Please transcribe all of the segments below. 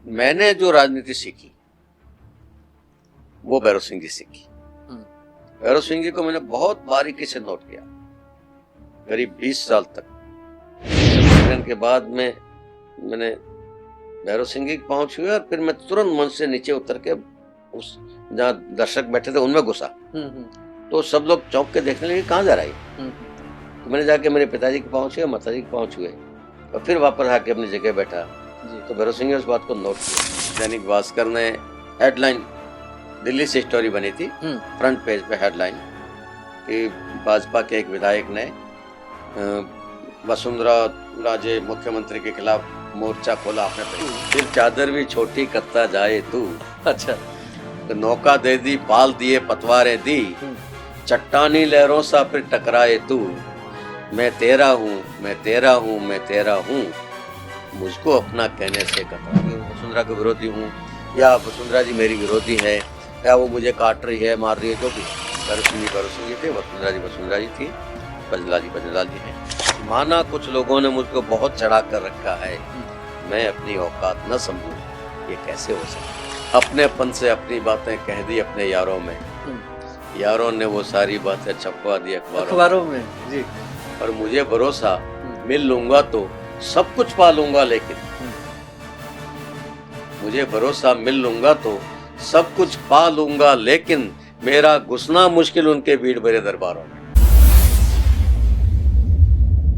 मैंने जो राजनीति सीखी वो भैरव सिंह जी सीखी। भैरव सिंह जी को मैंने बहुत बारीकी से नोट किया, करीब 20 साल तक। के बाद में मैंने भैरव सिंह जी पहुंच हुए और फिर मैं तुरंत मंच से नीचे उतर के उस जहाँ दर्शक बैठे थे उनमें घुसा। तो सब लोग चौंक के देखने लगे कहाँ जा रहा है। तो मैंने जाके मेरे पिताजी के पाँव छुए, माता जी के पाँव छुए और फिर वापस आके अपनी जगह बैठा। तो भैरव सिंह ने उस बात को नोट किया। दैनिक भास्कर ने हेडलाइन, दिल्ली से स्टोरी बनी थी, फ्रंट पेज पे हेडलाइन कि भाजपा के एक विधायक ने वसुंधरा राजे मुख्यमंत्री के खिलाफ मोर्चा खोला आपने फिर चादर भी छोटी करता जाए तू। अच्छा। तो नौका दे दी, पाल दिए पतवारें दी, चट्टानी लहरों सा फिर टकराए तू। मैं तेरा हूँ, मैं तेरा हूँ, मैं तेरा हूँ, मुझको अपना कहने से कतरा। वसुंधरा के विरोधी हूँ या वसुंधरा जी मेरी विरोधी है या वो मुझे काट रही है, मार रही है, जो भी। भैरव सिंह जी थे, वसुंधरा जी थी, बजला जी है। माना कुछ लोगों ने मुझको बहुत चढ़ा कर रखा है, मैं अपनी औकात न समझूं, ये कैसे हो सकता। अपनेपन से अपनी बातें कह दी अपने यारों में, यारों ने वो सारी बातें छपवा दी अखबारों में जी। और मुझे भरोसा मिल लूंगा तो सब कुछ पा लूंगा, लेकिन मुझे भरोसा मिल लूंगा तो सब कुछ पा लूंगा, लेकिन मेरा घुसना मुश्किल उनके भीड़ भरे दरबारों में।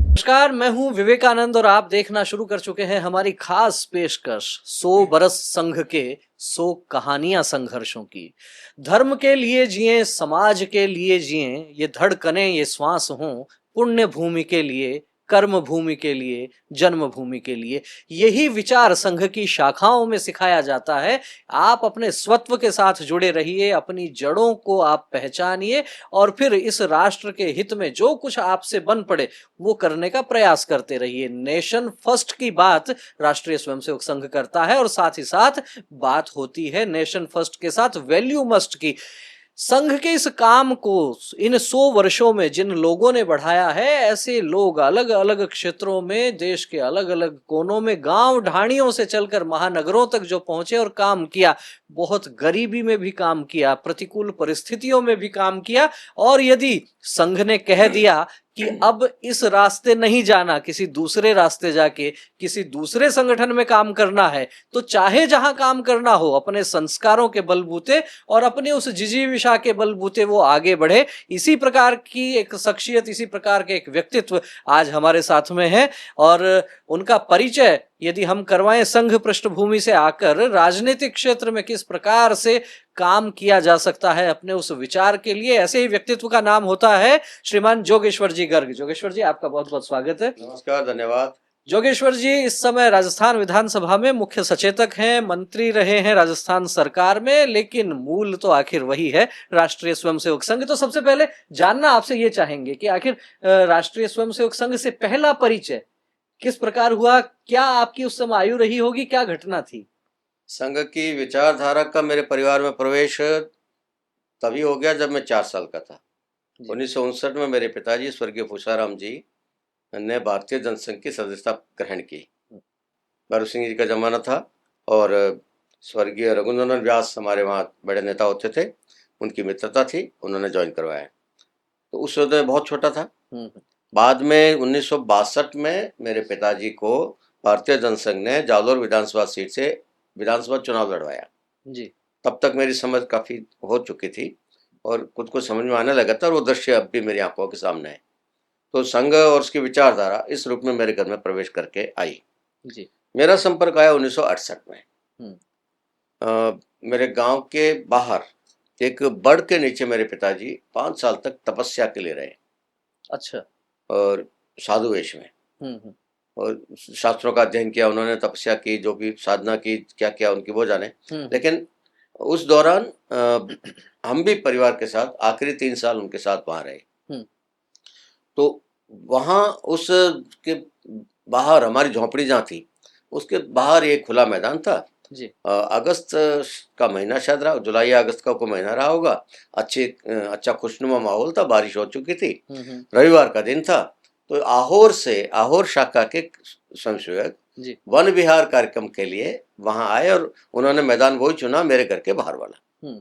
नमस्कार, मैं हूं विवेकानंद और आप देखना शुरू कर चुके हैं हमारी खास पेशकश 100 बरस संघ के 100 कहानियां संघर्षों की। धर्म के लिए जिए, समाज के लिए जिए, ये धड़कने ये श्वास हों, पुण्य भूमि के लिए, कर्म भूमि के लिए, जन्मभूमि के लिए। यही विचार संघ की शाखाओं में सिखाया जाता है। आप अपने स्वत्व के साथ जुड़े रहिए, अपनी जड़ों को आप पहचानिए और फिर इस राष्ट्र के हित में जो कुछ आपसे बन पड़े वो करने का प्रयास करते रहिए। नेशन फर्स्ट की बात राष्ट्रीय स्वयंसेवक संघ करता है और साथ ही साथ बात होती है नेशन फर्स्ट के साथ वैल्यू मस्ट की। संघ के इस काम को इन 100 वर्षों में जिन लोगों ने बढ़ाया है, ऐसे लोग अलग अलग क्षेत्रों में, देश के अलग अलग कोनों में, गांव ढाणियों से चलकर महानगरों तक जो पहुंचे और काम किया, बहुत गरीबी में भी काम किया, प्रतिकूल परिस्थितियों में भी काम किया। और यदि संघ ने कह दिया कि अब इस रास्ते नहीं जाना, किसी दूसरे रास्ते जाके किसी दूसरे संगठन में काम करना है, तो चाहे जहां काम करना हो, अपने संस्कारों के बलबूते और अपने उस जिजीविषा के बलबूते वो आगे बढ़े। इसी प्रकार की एक शख्सियत, इसी प्रकार के एक व्यक्तित्व आज हमारे साथ में है और उनका परिचय यदि हम करवाएं संघ पृष्ठभूमि से आकर, राजनीतिक क्षेत्र में किस प्रकार से काम किया जा सकता है अपने उस विचार के लिए, ऐसे ही व्यक्तित्व का नाम होता है श्रीमान जोगेश्वर जी गर्ग। जोगेश्वर जी, आपका बहुत बहुत स्वागत है। नमस्कार, धन्यवाद। जोगेश्वर जी इस समय राजस्थान विधानसभा में मुख्य सचेतक हैं, मंत्री रहे हैं राजस्थान सरकार में, लेकिन मूल तो आखिर वही है राष्ट्रीय स्वयंसेवक संघ। तो सबसे पहले जानना आपसे ये चाहेंगे कि आखिर राष्ट्रीय स्वयंसेवक संघ से पहला परिचय किस प्रकार हुआ, क्या आपकी उस समय आयु रही होगी, क्या घटना थी? संघ की विचारधारा का मेरे परिवार में प्रवेश तभी हो गया जब मैं 4 साल का था। 1959 में मेरे पिताजी स्वर्गीय फूसाराम जी ने भारतीय जनसंघ की सदस्यता ग्रहण की। भैरव सिंह जी का जमाना था और स्वर्गीय रघुनंदन व्यास हमारे वहाँ बड़े नेता होते थे, उनकी मित्रता थी, उन्होंने ज्वाइन करवाया। तो उस वक्त मैं बहुत छोटा था। बाद में 1962 में मेरे पिताजी को भारतीय जनसंघ ने जालौर विधानसभा सीट से विधानसभा चुनाव लड़वाया जी। तब तक मेरी समझ काफ़ी हो चुकी थी और खुद को समझ में आने लगा था और वो दृश्य अब भी मेरी आंखों के सामने है। तो संघ और उसकी विचारधारा इस रूप में मेरे घर में प्रवेश करके आई जी। मेरा संपर्क आया 1968 में। मेरे गांव के बाहर एक बड़ के नीचे मेरे पिताजी 5 साल तक तपस्या के लिए रहे। अच्छा। और साधु वेश में और शास्त्रों का अध्ययन किया उन्होंने, तपस्या की, जो भी साधना की, क्या क्या उनकी वो जाने। लेकिन उस दौरान हम भी परिवार के साथ आखिरी 3 साल उनके साथ वहाँ रहे। तो वहाँ उस के बाहर हमारी झोंपड़ी जहाँ थी उसके बाहर एक खुला मैदान था जी। अगस्त का महीना शायद रहा, जुलाई या अगस्त का कोई महीना रहा होगा। अच्छा खुशनुमा माहौल था, बारिश हो चुकी थी, रविवार का दिन था। तो आहोर शाखा के स्वयंसेवक जी। वन विहार कार्यक्रम के लिए वहां आए और उन्होंने मैदान वही चुना मेरे घर के बाहर वाला। हम्म,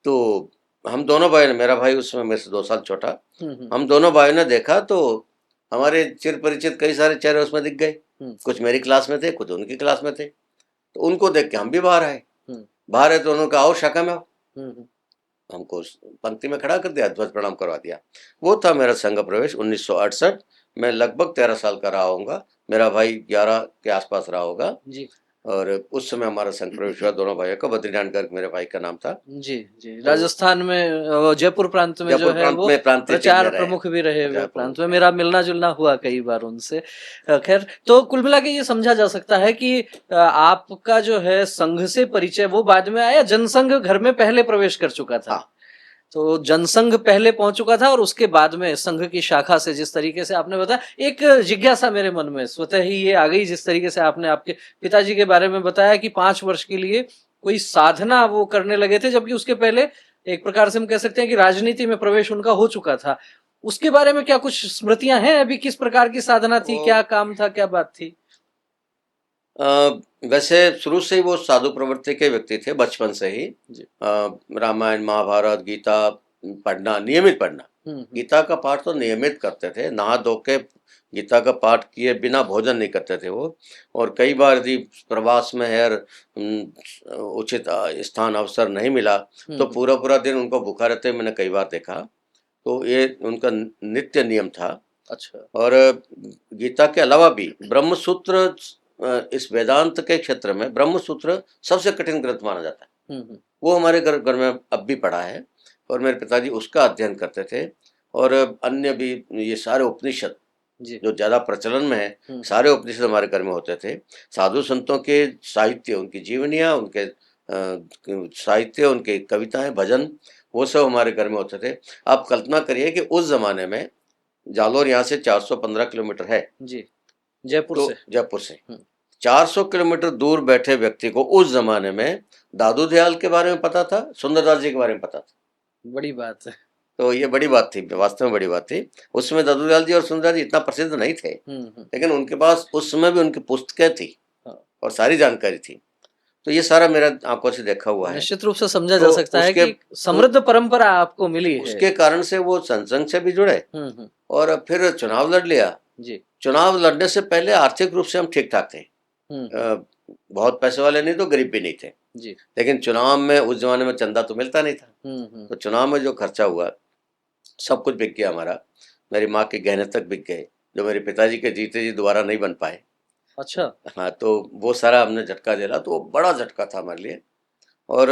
तो हम दोनों भाई ने, मेरा भाई उस समय मेरे से 2 साल छोटा, हम्म, हम दोनों भाइयों ने देखा तो हमारे चिर परिचित कई सारे चेहरे उसमें दिख गए। हम्म, कुछ मेरी क्लास में थे, कुछ उनकी क्लास में थे। तो उनको देख के हम भी बाहर आए। हम्म, बाहर है तो उन्होंने कहा आओ शाखा में आओ। हम्म, हमको उस पंक्ति में खड़ा कर दिया, ध्वज प्रणाम करवा दिया। वो था मेरा संघ प्रवेश 1968। मैं लगभग 13 साल का रहा होऊंगा, मेरा भाई 11 के आसपास रहा होगा। जी, और उस समय हमारा संघ प्रवेश हुआ दोनों भाइयों का। बद्रीनारायण गर्ग मेरे भाई का नाम था। जी, जी। तो राजस्थान में जयपुर प्रांत में जो जयपुर है प्रांत वो में प्रांतीय प्रचार रहे, प्रमुख भी रहे हुए प्रांत प्रमुख में, रहे। मेरा मिलना जुलना हुआ कई बार उनसे। खैर, तो कुल मिला के ये समझा जा सकता है कि आपका जो है संघ से परिचय वो बाद में आया, जनसंघ घर में पहले प्रवेश कर चुका था। हाँ। तो जनसंघ पहले पहुंच चुका था और उसके बाद में संघ की शाखा से, जिस तरीके से आपने बताया, एक जिज्ञासा मेरे मन में स्वतः ही ये आ गई, जिस तरीके से आपने आपके पिताजी के बारे में बताया कि 5 वर्ष के लिए कोई साधना वो करने लगे थे, जबकि उसके पहले एक प्रकार से हम कह सकते हैं कि राजनीति में प्रवेश उनका हो चुका था। उसके बारे में क्या कुछ स्मृतियां हैं अभी? किस प्रकार की साधना थी, क्या काम था, क्या बात थी? वैसे शुरू से ही वो साधु प्रवृत्ति के व्यक्ति थे, बचपन से ही। जी। रामायण महाभारत गीता पढ़ना, नियमित पढ़ना। गीता का पाठ तो नियमित करते थे, नहा धो के गीता का पाठ किए बिना भोजन नहीं करते थे वो। और कई बार यदि प्रवास में है और उचित स्थान अवसर नहीं मिला तो पूरा पूरा दिन उनको भूखा रहते मैंने कई बार देखा। तो ये उनका नित्य नियम था। अच्छा। और गीता के अलावा भी ब्रह्मसूत्र, इस वेदांत के क्षेत्र में ब्रह्मसूत्र सबसे कठिन ग्रंथ माना जाता है। वो हमारे घर में अब भी पढ़ा है और मेरे पिताजी उसका अध्ययन करते थे। और अन्य भी ये सारे उपनिषद जो ज्यादा प्रचलन में है, सारे उपनिषद हमारे घर में होते थे। साधु संतों के साहित्य, उनकी जीवनियाँ, उनके साहित्य, उनके कविताएं, भजन, वो सब हमारे घर में होते थे। आप कल्पना करिए कि उस जमाने में जालोर यहाँ से 415 किलोमीटर है जी, जयपुर तो से। जयपुर से 400 किलोमीटर दूर बैठे व्यक्ति को उस जमाने में दादू दयाल के बारे में पता था, सुंदरदास जी के बारे में पता था। बड़ी बात है। तो ये बड़ी बात थी, वास्तव में बड़ी बात थी। उस समय दादू दयाल जी और सुंदरदास जी इतना प्रसिद्ध नहीं थे, लेकिन उनके पास उस समय भी उनकी पुस्तकें थी और सारी जानकारी थी। तो ये सारा मेरा आंखों से देखा हुआ है। निश्चित रूप से समझा जा सकता है कि समृद्ध परंपरा आपको मिली है। उसके कारण से वो संसंग से भी जुड़े और फिर चुनाव लड़ लिया। जी। चुनाव लड़ने से पहले आर्थिक रूप से हम ठीक ठाक थे, बहुत पैसे वाले नहीं तो गरीब भी नहीं थे जी। लेकिन चुनाव में उस जमाने में चंदा तो मिलता नहीं था। तो चुनाव में जो खर्चा हुआ सब कुछ बिक गया हमारा। मेरी माँ के गहने तक बिक गए जो मेरे पिताजी के जीते जी दोबारा नहीं बन पाए। अच्छा। हाँ, तो वो सारा हमने झटका झेला, तो वो बड़ा झटका था हमारे लिए। और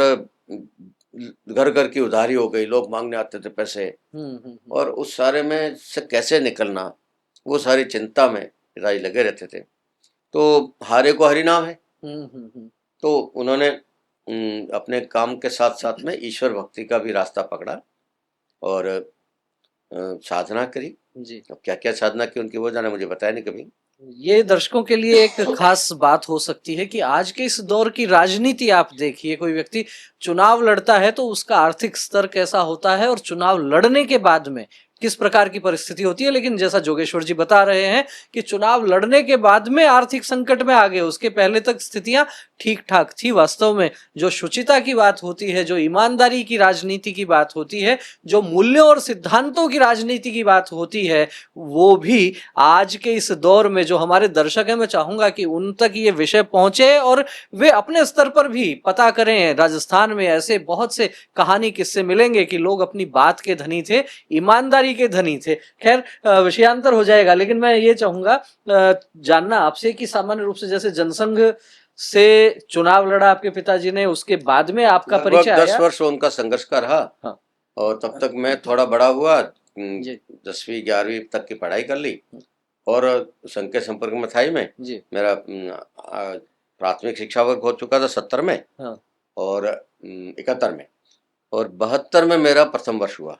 घर घर की उधारी हो गई, लोग मांगने आते थे पैसे। और उस सारे में से कैसे निकलना, वो सारी चिंता में पिताजी लगे रहते थे। तो हारे को हरि नाम है। तो उन्होंने अपने काम के साथ साथ में ईश्वर भक्ति का भी रास्ता पकड़ा और साधना करी। जी। अब क्या क्या साधना की उनकी वो जाने, मुझे बताया नहीं कभी। ये दर्शकों के लिए एक खास बात हो सकती है कि आज के इस दौर की राजनीति आप देखिए, कोई व्यक्ति चुनाव लड़ता है तो उसका आर्थिक स्तर कैसा होता है और चुनाव लड़ने के बाद में किस प्रकार की परिस्थिति होती है। लेकिन जैसा जोगेश्वर जी बता रहे हैं कि चुनाव लड़ने के बाद में आर्थिक संकट में आ गए, उसके पहले तक स्थितियां ठीक ठाक थी। वास्तव में जो शुचिता की बात होती है, जो ईमानदारी की राजनीति की बात होती है, जो मूल्यों और सिद्धांतों की राजनीति की बात होती है, वो भी आज के इस दौर में जो हमारे दर्शक हैं, मैं चाहूंगा कि उन तक ये विषय पहुंचे और वे अपने स्तर पर भी पता करें। राजस्थान में ऐसे बहुत से कहानी किस्से मिलेंगे कि लोग अपनी बात के धनी थे, ईमानदारी के धनी थे। खैर, विषयांतर हो जाएगा, लेकिन मैं ये चाहूंगा जानना आपसे कि सामान्य रूप से जैसे जनसंघ से चुनाव लड़ा आपके पिताजी ने, उसके बाद में आपका परिचय आया। 10 वर्ष उनका संघर्ष का रहा। हाँ। और तब तक मैं थोड़ा बड़ा हुआ, 10वीं 11वीं तक की पढ़ाई कर ली और संघ के संपर्क में था ही मैं। मेरा प्राथमिक शिक्षा वर्ग हो चुका था 70 में। हाँ। और 71 में और 72 में मेरा प्रथम वर्ष हुआ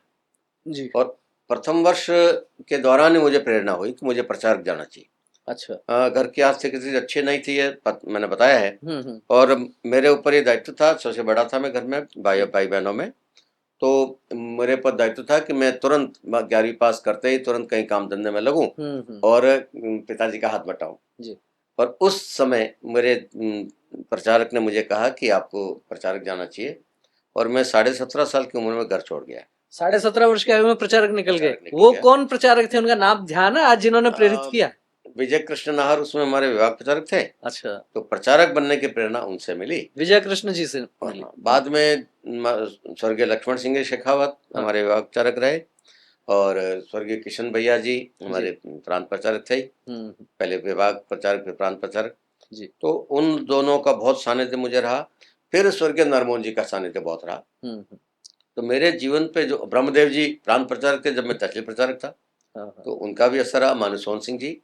जी। और प्रथम वर्ष के दौरान ही मुझे प्रेरणा हुई कि मुझे प्रचारक जाना चाहिए। अच्छा। घर की आर्थिक स्थिति अच्छी नहीं थी, ये मैंने बताया है। और मेरे ऊपर ये दायित्व था, सबसे बड़ा था मैं घर में भाई बहनों में, तो मेरे पर दायित्व था कि मैं तुरंत 11वीं पास करते ही तुरंत कहीं काम धंधे में लगूं और पिताजी का हाथ बटाऊं जी। पर उस समय मेरे प्रचारक ने मुझे कहा कि आपको प्रचारक जाना चाहिए, और मैं 17.5 साल की उम्र में घर छोड़ गया। 17.5 वर्ष की आयु में प्रचारक निकल गए। प्रचारक निकल वो गया। कौन प्रचारक थे, उनका नाम ध्यान है आज जिन्होंने प्रेरित किया? विजय कृष्ण नाहर उसमें हमारे विभाग प्रचारक थे। अच्छा, तो प्रचारक बनने की प्रेरणा उनसे मिली। विजय कृष्ण जी से और मिली। बाद में स्वर्गीय लक्ष्मण सिंह शेखावत हाँ। हमारे विभाग प्रचारक रहे, और स्वर्गीय किशन भैया जी हमारे प्रांत प्रचारक थे। पहले विभाग प्रचारक फिर प्रांत प्रचारक जी। तो उन दोनों का बहुत सानिध्य मुझे रहा। फिर स्वर्गीय नरमोहन जी का सानिध्य बहुत रहा। तो मेरे जीवन पे जो ब्रह्मदेव जी प्रांत प्रचारक थे जब मैं तहसील प्रचारक था, तो उनका भी असर रहा। मानुसोहन सिंह जी,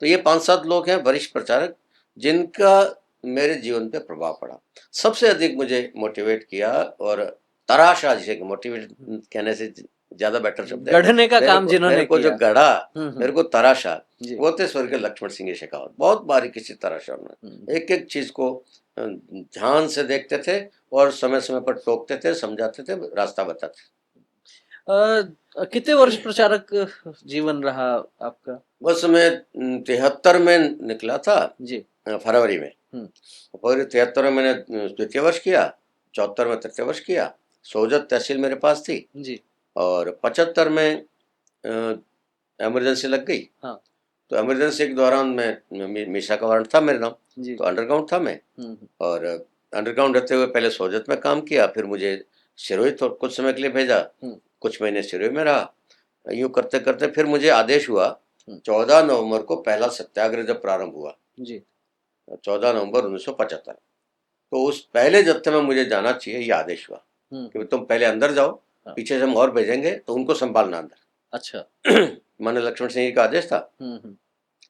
तो ये 5-7 लोग हैं वरिष्ठ प्रचारक जिनका मेरे जीवन पे प्रभाव पड़ा। सबसे अधिक मुझे मोटिवेट किया और तराशा, जिसे मोटिवेट कहने से ज्यादा बेटर शब्द है, गढ़ने का काम जिन्होंने मेरे को जो किया। गढ़ा, मेरे को तराशा, जी। वो थे स्वर्गीय लक्ष्मण सिंह शेखावत। बहुत बारीकी से तराशा उन्होंने, एक एक चीज को ध्यान से देखते थे और समय समय पर टोकते थे, समझाते थे, रास्ता बताते थे। कितने वर्ष प्रचारक जीवन रहा आपका? बस मैं 73 में निकला था जी। फरवरी में। फरवरी 73 में मैंने द्वितीय वर्ष किया, 74 में तृतीय वर्ष किया। सोजत तहसील मेरे पास थी जी। और 75 में इमरजेंसी लग गई। हाँ। तो इमरजेंसी के दौरान मैं मीशा का वारंट था मेरे नाम, तो अंडरग्राउंड था मैं। और अंडरग्राउंड रहते हुए पहले सोजत में काम किया, फिर मुझे सिरोही तो कुछ समय के लिए भेजा, कुछ महीने सिरोही में रहा। यूँ करते करते फिर मुझे आदेश हुआ 14 नवंबर को पहला सत्याग्रह जब प्रारंभ हुआ जी, 14 नवंबर 1975। तो उस पहले जत्थे में मुझे जाना चाहिए, ये आदेश हुआ कि तुम पहले अंदर जाओ, पीछे से हम और भेजेंगे तो उनको संभालना अंदर। अच्छा। माने लक्ष्मण सिंह जी का आदेश था।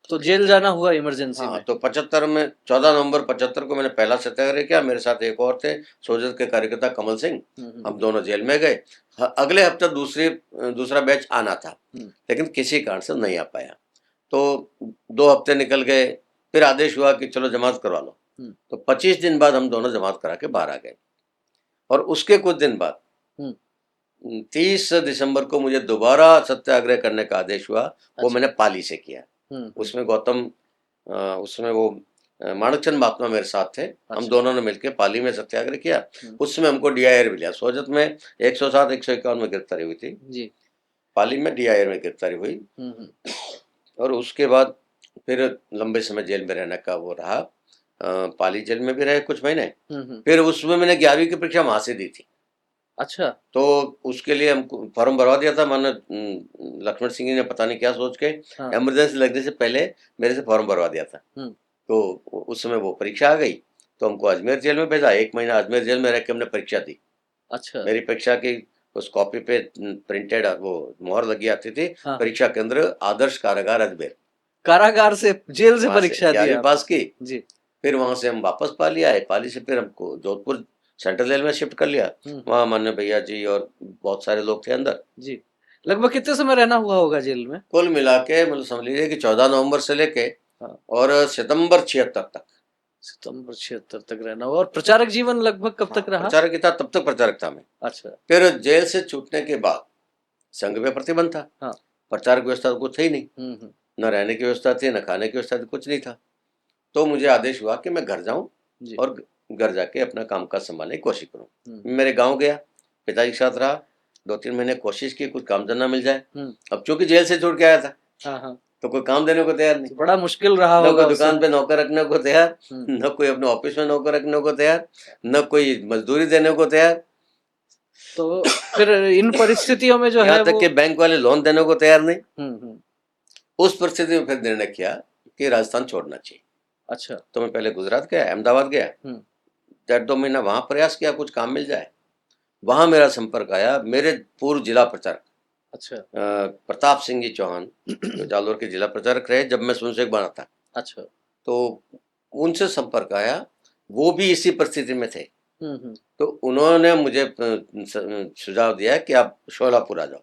तो जेल जाना हुआ इमरजेंसी में। तो 75 में 14 नवंबर 75 को मैंने पहला सत्याग्रह किया। मेरे साथ एक और थे सोजत के कार्यकर्ता कमल सिंह, हम दोनों जेल में गए। अगले हफ्ते दूसरा बैच आना था, लेकिन किसी कारण से नहीं आ पाया। तो 2 हफ्ते निकल गए, फिर आदेश हुआ कि चलो जमात करवा लो। तो 25 दिन बाद हम दोनों जमात करा के बाहर आ गए। और उसके कुछ दिन बाद 30 दिसंबर को मुझे दोबारा सत्याग्रह करने का आदेश हुआ। वो मैंने पाली से किया। उसमें उसमें वो माणकचंद महात्मा मेरे साथ थे। हम दोनों ने मिलकर पाली में सत्याग्रह किया। उसमें हमको DIR मिला। सोजत में 107 151 में गिरफ्तारी हुई थी जी, पाली में DIR में गिरफ्तारी हुई। और उसके बाद फिर लंबे समय जेल में रहने का वो रहा। पाली जेल में भी रहे कुछ महीने। फिर उसमें मैंने 11वीं की परीक्षा वहां से दी थी। अच्छा। तो उसके लिए हमको फॉर्म भरवा दिया था। मैंने लक्ष्मण सिंह जी ने पता नहीं क्या सोच के इमरजेंसी लगने से पहले मेरे से फॉर्म भरवा दिया था। तो उस समय वो परीक्षा आ गई, तो हमको अजमेर जेल में भेजा। 1 महीना अजमेर जेल में रह के हमने परीक्षा दी। अच्छा। मेरी परीक्षा की उस कॉपी पे प्रिंटेड वो मोहर लगी आती थी। परीक्षा केंद्र आदर्श कारागार अजमेर। कारागार से जेल से परीक्षा दी पास की जी। फिर वहां से हम वापस पाली आए। पाली से फिर हमको जोधपुर सेंट्रल जेल में शिफ्ट कर लिया। वहाँ मान्य भैया जी और बहुत सारे लोग थे अंदर जी। लगभग कितने समय रहना हुआ होगा जेल में? कुल मिला के मतलब समझ लीजिए कि 14 नवंबर से लेके और सितंबर 76 तक। सितंबर 76 तक रहना हुआ। और प्रचारक जीवन लगभग कब तक रहा? प्रचारक था, तब तक प्रचारक था मैं। अच्छा। फिर जेल से छूटने के बाद संघ में प्रतिबंध था। प्रचारक व्यवस्था तो कुछ थी नहीं, न रहने की व्यवस्था थी, न खाने की व्यवस्था थी, कुछ नहीं था। तो मुझे आदेश हुआ कि मैं घर जाऊं और घर जाके अपना काम काज संभालने की कोशिश करूं। मेरे गांव गया, पिताजी के साथ रहा 2-3 महीने, कोशिश की कुछ काम धंधा मिल जाए। अब चूंकि जेल से छूट के आया था, तो कोई काम देने को तैयार नहीं। बड़ा मुश्किल रहा होगा। न कोई दुकान पे नौकर रखने को तैयार, न कोई अपने ऑफिस में नौकर रखने को तैयार, न कोई मजदूरी देने को तैयार। तो फिर इन परिस्थितियों में जो है यहाँ तक कि बैंक वाले लोन देने को तैयार नहीं। उस परिस्थिति में फिर निर्णय किया कि राजस्थान छोड़ना चाहिए। अच्छा। तो मैं पहले गुजरात गया, अहमदाबाद गया, 1.5-2 महीना वहां प्रयास किया कुछ काम मिल जाए। वहां मेरा संपर्क आया मेरे पूर्व जिला प्रचारक अच्छा प्रताप सिंह जी चौहान, जो जालोर के जिला प्रचारक रहे जब मैं सुनसेक बना था। अच्छा। तो उनसे संपर्क आया, वो भी इसी परिस्थिति में थे। तो उन्होंने मुझे सुझाव दिया कि आप शोलापुर आ जाओ।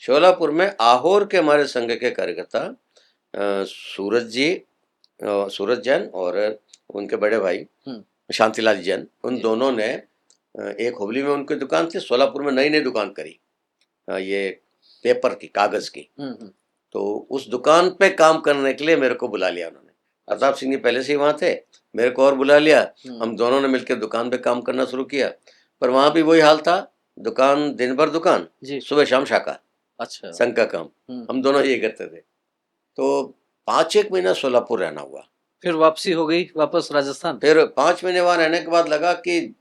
शोलापुर में आहोर के हमारे संघ के कार्यकर्ता सूरज जैन और उनके बड़े भाई शांतिलाल जैन, उन दोनों ने एक हुबली में उनकी दुकान थी, सोलापुर में नई दुकान करी ये पेपर की, कागज की। तो उस दुकान पे काम करने के लिए मेरे को बुला लिया उन्होंने। प्रताप सिंह जी पहले से ही वहाँ थे, मेरे को और बुला लिया, हम्म। हम दोनों ने मिलकर दुकान पे काम करना शुरू किया। पर वहाँ भी वही हाल था, दुकान दिन भर दुकान, जी। सुबह शाम शाखा, अच्छा। संघ का काम, हम दोनों ये करते थे। तो 5 महीना सोलापुर रहना हुआ। फिर वापसी हो गई वापस राजस्थान। फिर 5 महीने वहाँ रहने के बाद लगा कि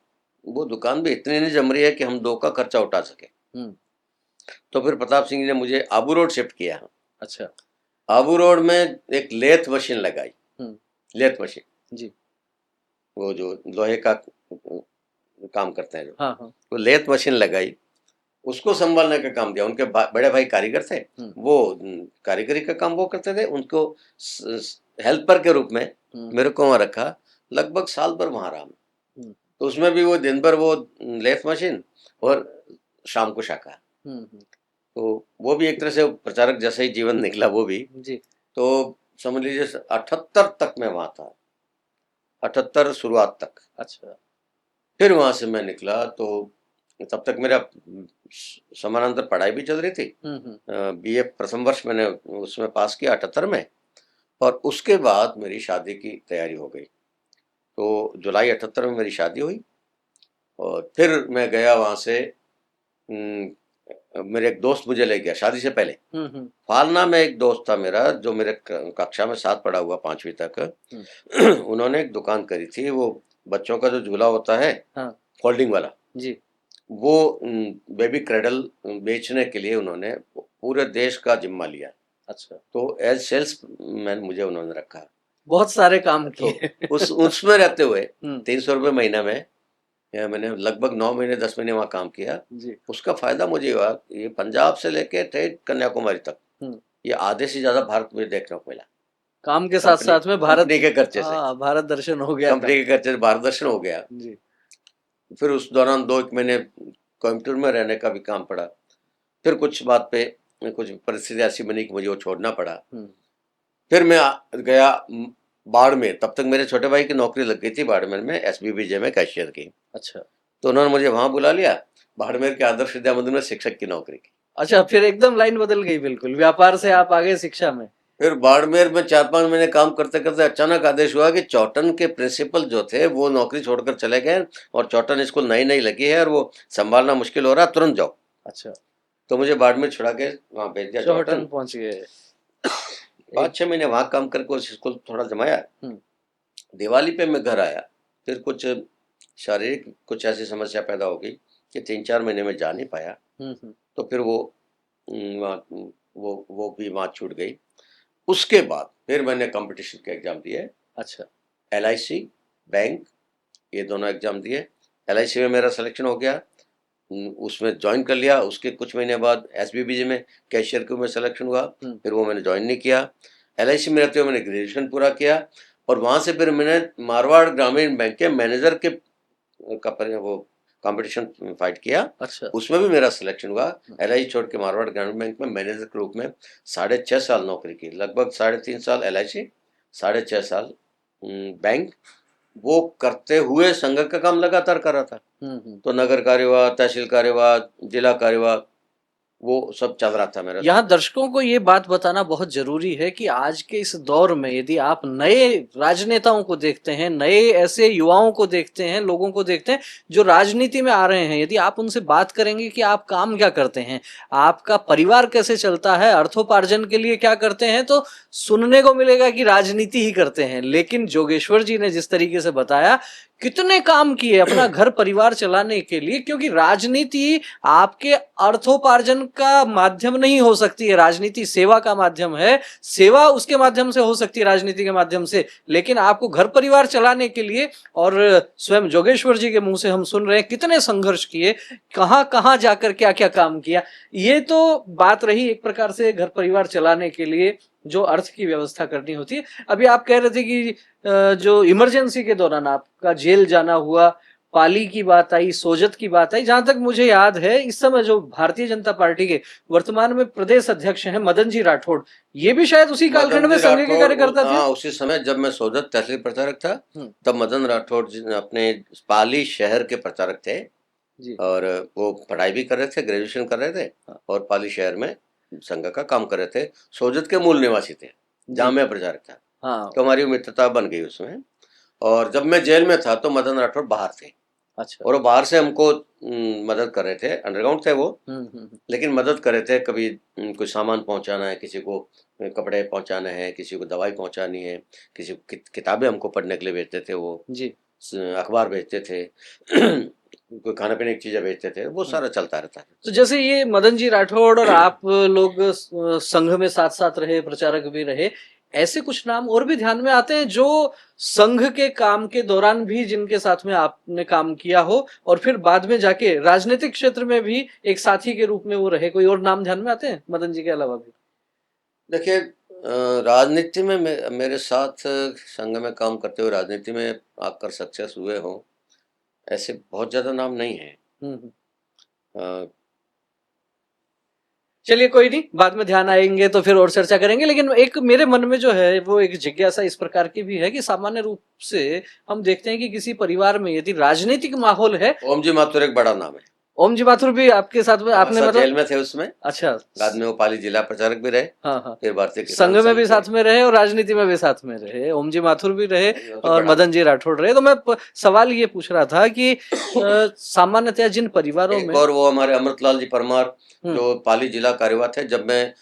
वो दुकान भी इतनी नहीं जम रही है कि हम 2 का खर्चा उठा सके। हम्म। तो फिर प्रताप सिंह जी ने मुझे आबू रोड शिफ्ट किया। अच्छा। आबू रोड में एक लेथ मशीन लगाई, लेथ मशीन, जी। वो जो लोहे का काम करते हैं जो, हाँ हाँ। वो लेथ मशीन लगाई, उसको संभालने का काम दिया। उनके बड़े भाई कारीगर थे, वो कारीगरी का काम वो करते थे, उनको हेल्पर के रूप में मेरे को वहाँ रखा। लगभग साल भर वहाँ रहा मैं। तो उसमें भी वो दिन भर वो लेथ मशीन और शाम को शाखा। तो वो भी एक तरह से प्रचारक जैसा ही जीवन निकला वो भी जी। तो समझ लीजिए 78 तक मैं वहाँ था, 78 शुरुआत तक। अच्छा। फिर वहाँ से मैं निकला तो तब तक मेरा समानांतर पढ़ाई भी चल रही थी। बीए प्रथम वर्ष मैंने उसमें पास किया 78 में, और उसके बाद मेरी शादी की तैयारी हो गई। तो जुलाई 78 में मेरी शादी हुई, और फिर मैं गया वहाँ से। मेरे एक दोस्त मुझे ले गया शादी से पहले। फालना में एक दोस्त था मेरा जो मेरे कक्षा में साथ पढ़ा हुआ 5वीं तक। उन्होंने एक दुकान करी थी, वो बच्चों का जो झूला होता है, हाँ, फोल्डिंग वाला जी, वो बेबी क्रेडल बेचने के लिए उन्होंने पूरे देश का जिम्मा लिया। अच्छा। तो एज सेल्स मैन मुझे उन्होंने रखा। बहुत सारे काम किए। तो उसमें रहते हुए 300 रुपये महीना में मैंने लगभग 9 महीने 10 महीने वहाँ काम किया जी। उसका फायदा मुझे हुआ, ये पंजाब से लेके ठेठ कन्याकुमारी तक ये आधे से ज्यादा भारत में देखने को मिला। काम के साथ साथ में भारत के खर्चे से भारत दर्शन हो गया, कंपनी के खर्चे से भारत दर्शन हो गया जी। फिर उस दौरान 2 महीने कोयम्बटूर में रहने का भी काम पड़ा। फिर कुछ बात पे कुछ परिस्थिति ऐसी बनी कि मुझे वो छोड़ना पड़ा। फिर मैं गया बाड़मेर। तब तक मेरे छोटे भाई की नौकरी लग गई थी बाड़मेर में, SBBJ में कैशियर की। अच्छा। तो उन्होंने मुझे वहां बुला लिया, बाड़मेर के आदर्श विद्या मंदिर में शिक्षक की नौकरी की। अच्छा, फिर एकदम लाइन बदल गई, बिल्कुल व्यापार से आप आगे शिक्षा में। फिर बाड़मेर में 4-5 महीने काम करते करते अचानक आदेश हुआ कि चौटन के प्रिंसिपल जो थे वो नौकरी छोड़कर चले गए, और चौटन स्कूल नई नई लगी है और वो संभालना मुश्किल हो रहा, तुरंत जाओ। अच्छा। तो मुझे बाड़मेर छुड़ा के वहां भेज दिया, चौटन पहुंच गए। 5-6 महीने वहां काम करके उस स्कूल थोड़ा जमाया। दिवाली पे मैं घर आया, फिर कुछ शारीरिक कुछ ऐसी समस्या पैदा हो गई कि 3-4 महीने में जा नहीं पाया। तो फिर वो भी वहाँ छूट गई। उसके बाद फिर मैंने कंपटीशन के एग्जाम दिए। अच्छा। LIC, बैंक, ये दोनों एग्जाम दिए। LIC में मेरा सिलेक्शन हो गया, उसमें ज्वाइन कर लिया। उसके कुछ महीने बाद SBBJ में कैशियर के में सिलेक्शन हुआ, फिर वो मैंने ज्वाइन नहीं किया। LIC में रहते हुए मैंने ग्रेजुएशन पूरा किया, और वहाँ से फिर मैंने मारवाड़ ग्रामीण बैंक के मैनेजर के वो कंपटीशन फाइट किया। अच्छा। उसमें भी मेरा सिलेक्शन हुआ। LIC छोड़ के मारवाड़ ग्रामीण बैंक में मैनेजर के रूप में 6.5 साल नौकरी की। लगभग 3.5 साल LIC, 6.5 साल बैंक। वो करते हुए संघ का काम लगातार कर रहा था। तो नगर कार्यवाह, तहसील कार्यवाह, जिला कार्यवाह, वो सब चल रहा था मेरा। यहाँ दर्शकों को ये बात बताना बहुत जरूरी है कि आज के इस दौर में यदि आप नए राजनेताओं को देखते हैं, नए ऐसे युवाओं को देखते हैं, लोगों को देखते हैं जो राजनीति में आ रहे हैं, यदि आप उनसे बात करेंगे कि आप काम क्या करते हैं, आपका परिवार कैसे चलता है, अर्थोपार्जन के लिए क्या करते हैं, तो सुनने को मिलेगा कि राजनीति ही करते हैं। लेकिन जोगेश्वर जी ने जिस तरीके से बताया कितने काम किए अपना घर परिवार चलाने के लिए, क्योंकि राजनीति आपके अर्थोपार्जन का माध्यम नहीं हो सकती है, राजनीति सेवा का माध्यम है, सेवा उसके माध्यम से हो सकती है राजनीति के माध्यम से, लेकिन आपको घर परिवार चलाने के लिए, और स्वयं जोगेश्वर जी के मुंह से हम सुन रहे हैं कितने संघर्ष किए, कहां कहां जाकर क्या क्या काम किया। ये तो बात रही एक प्रकार से घर परिवार चलाने के लिए जो अर्थ की व्यवस्था करनी होती है। अभी आप कह रहे थे कि जो इमरजेंसी के दौरान आपका जेल जाना हुआ, पाली की बात आई, सोजत की बात आई। जहां तक मुझे याद है इस समय जो भारतीय जनता पार्टी के वर्तमान में प्रदेश अध्यक्ष हैं मदन जी राठौड़, ये भी शायद उसी कालखंड में संघ के कार्यकर्ता थे। उसी समय जब मैं सोजत तहसील प्रचारक था तब मदन राठौड़ जी अपने पाली शहर के प्रचारक थे जी। और वो पढ़ाई भी कर रहे थे, ग्रेजुएशन कर रहे थे, और पाली शहर में संघ का काम कर रहे थे। सोजत के मूल निवासी थे जहां मैं प्रचारक था। हाँ। तो हमारी मित्रता बन गई उसमें। और जब मैं जेल में था तो मदन राठौड़ बाहर थे, अच्छा। और वो बाहर से हमको मदद कर रहे थे, अंडरग्राउंड थे वो, लेकिन मदद कर रहे थे। कभी कोई सामान पहुंचाना है, किसी को कपड़े पहुंचाने हैं, किसी को दवाई पहुंचानी है, किसी को किताबें हमको पढ़ने के लिए भेजते थे वो, जी। अखबार भेजते थे, कोई खाने पीने की चीजें भेजते थे, वो सारा चलता रहता है। तो जैसे ये मदन जी राठौड़ और आप लोग संघ में साथ साथ रहे, प्रचारक भी रहे, ऐसे कुछ नाम और भी ध्यान में आते हैं जो संघ के काम के दौरान भी जिनके साथ में आपने काम किया हो और फिर बाद में जाके राजनीतिक क्षेत्र में भी एक साथी के रूप में वो रहे? कोई और नाम ध्यान में आते हैं मदन जी के अलावा भी? देखिए, राजनीति में मेरे साथ संघ में काम करते हुए राजनीति में आकर सक्सेस हुए हों, ऐसे बहुत ज्यादा नाम नहीं है। चलिए कोई नहीं, बाद में ध्यान आएंगे तो फिर और चर्चा करेंगे। लेकिन एक मेरे मन में जो है वो एक जिज्ञासा इस प्रकार की भी है कि सामान्य रूप से हम देखते हैं कि किसी परिवार में यदि राजनीतिक माहौल है। ओम जी माथुर एक बड़ा नाम है। ओम जी माथुर भी आपके साथ में आपने जेल मतलब? में थे उसमें। अच्छा। बाद में वो पाली जिला प्रचारक भी रहे। हाँ हाँ। फिर भारतीय किसान संघ में संघ भी साथ में रहे और राजनीति में भी साथ में रहे। ओम जी माथुर भी रहे और मदन जी राठौड़ रहे। तो मैं सवाल ये पूछ रहा था कि सामान्यतः जिन परिवारों में, और वो हमारे अमृतलाल जी परमार जो पाली जिला कार्यवाह थे, जब मैं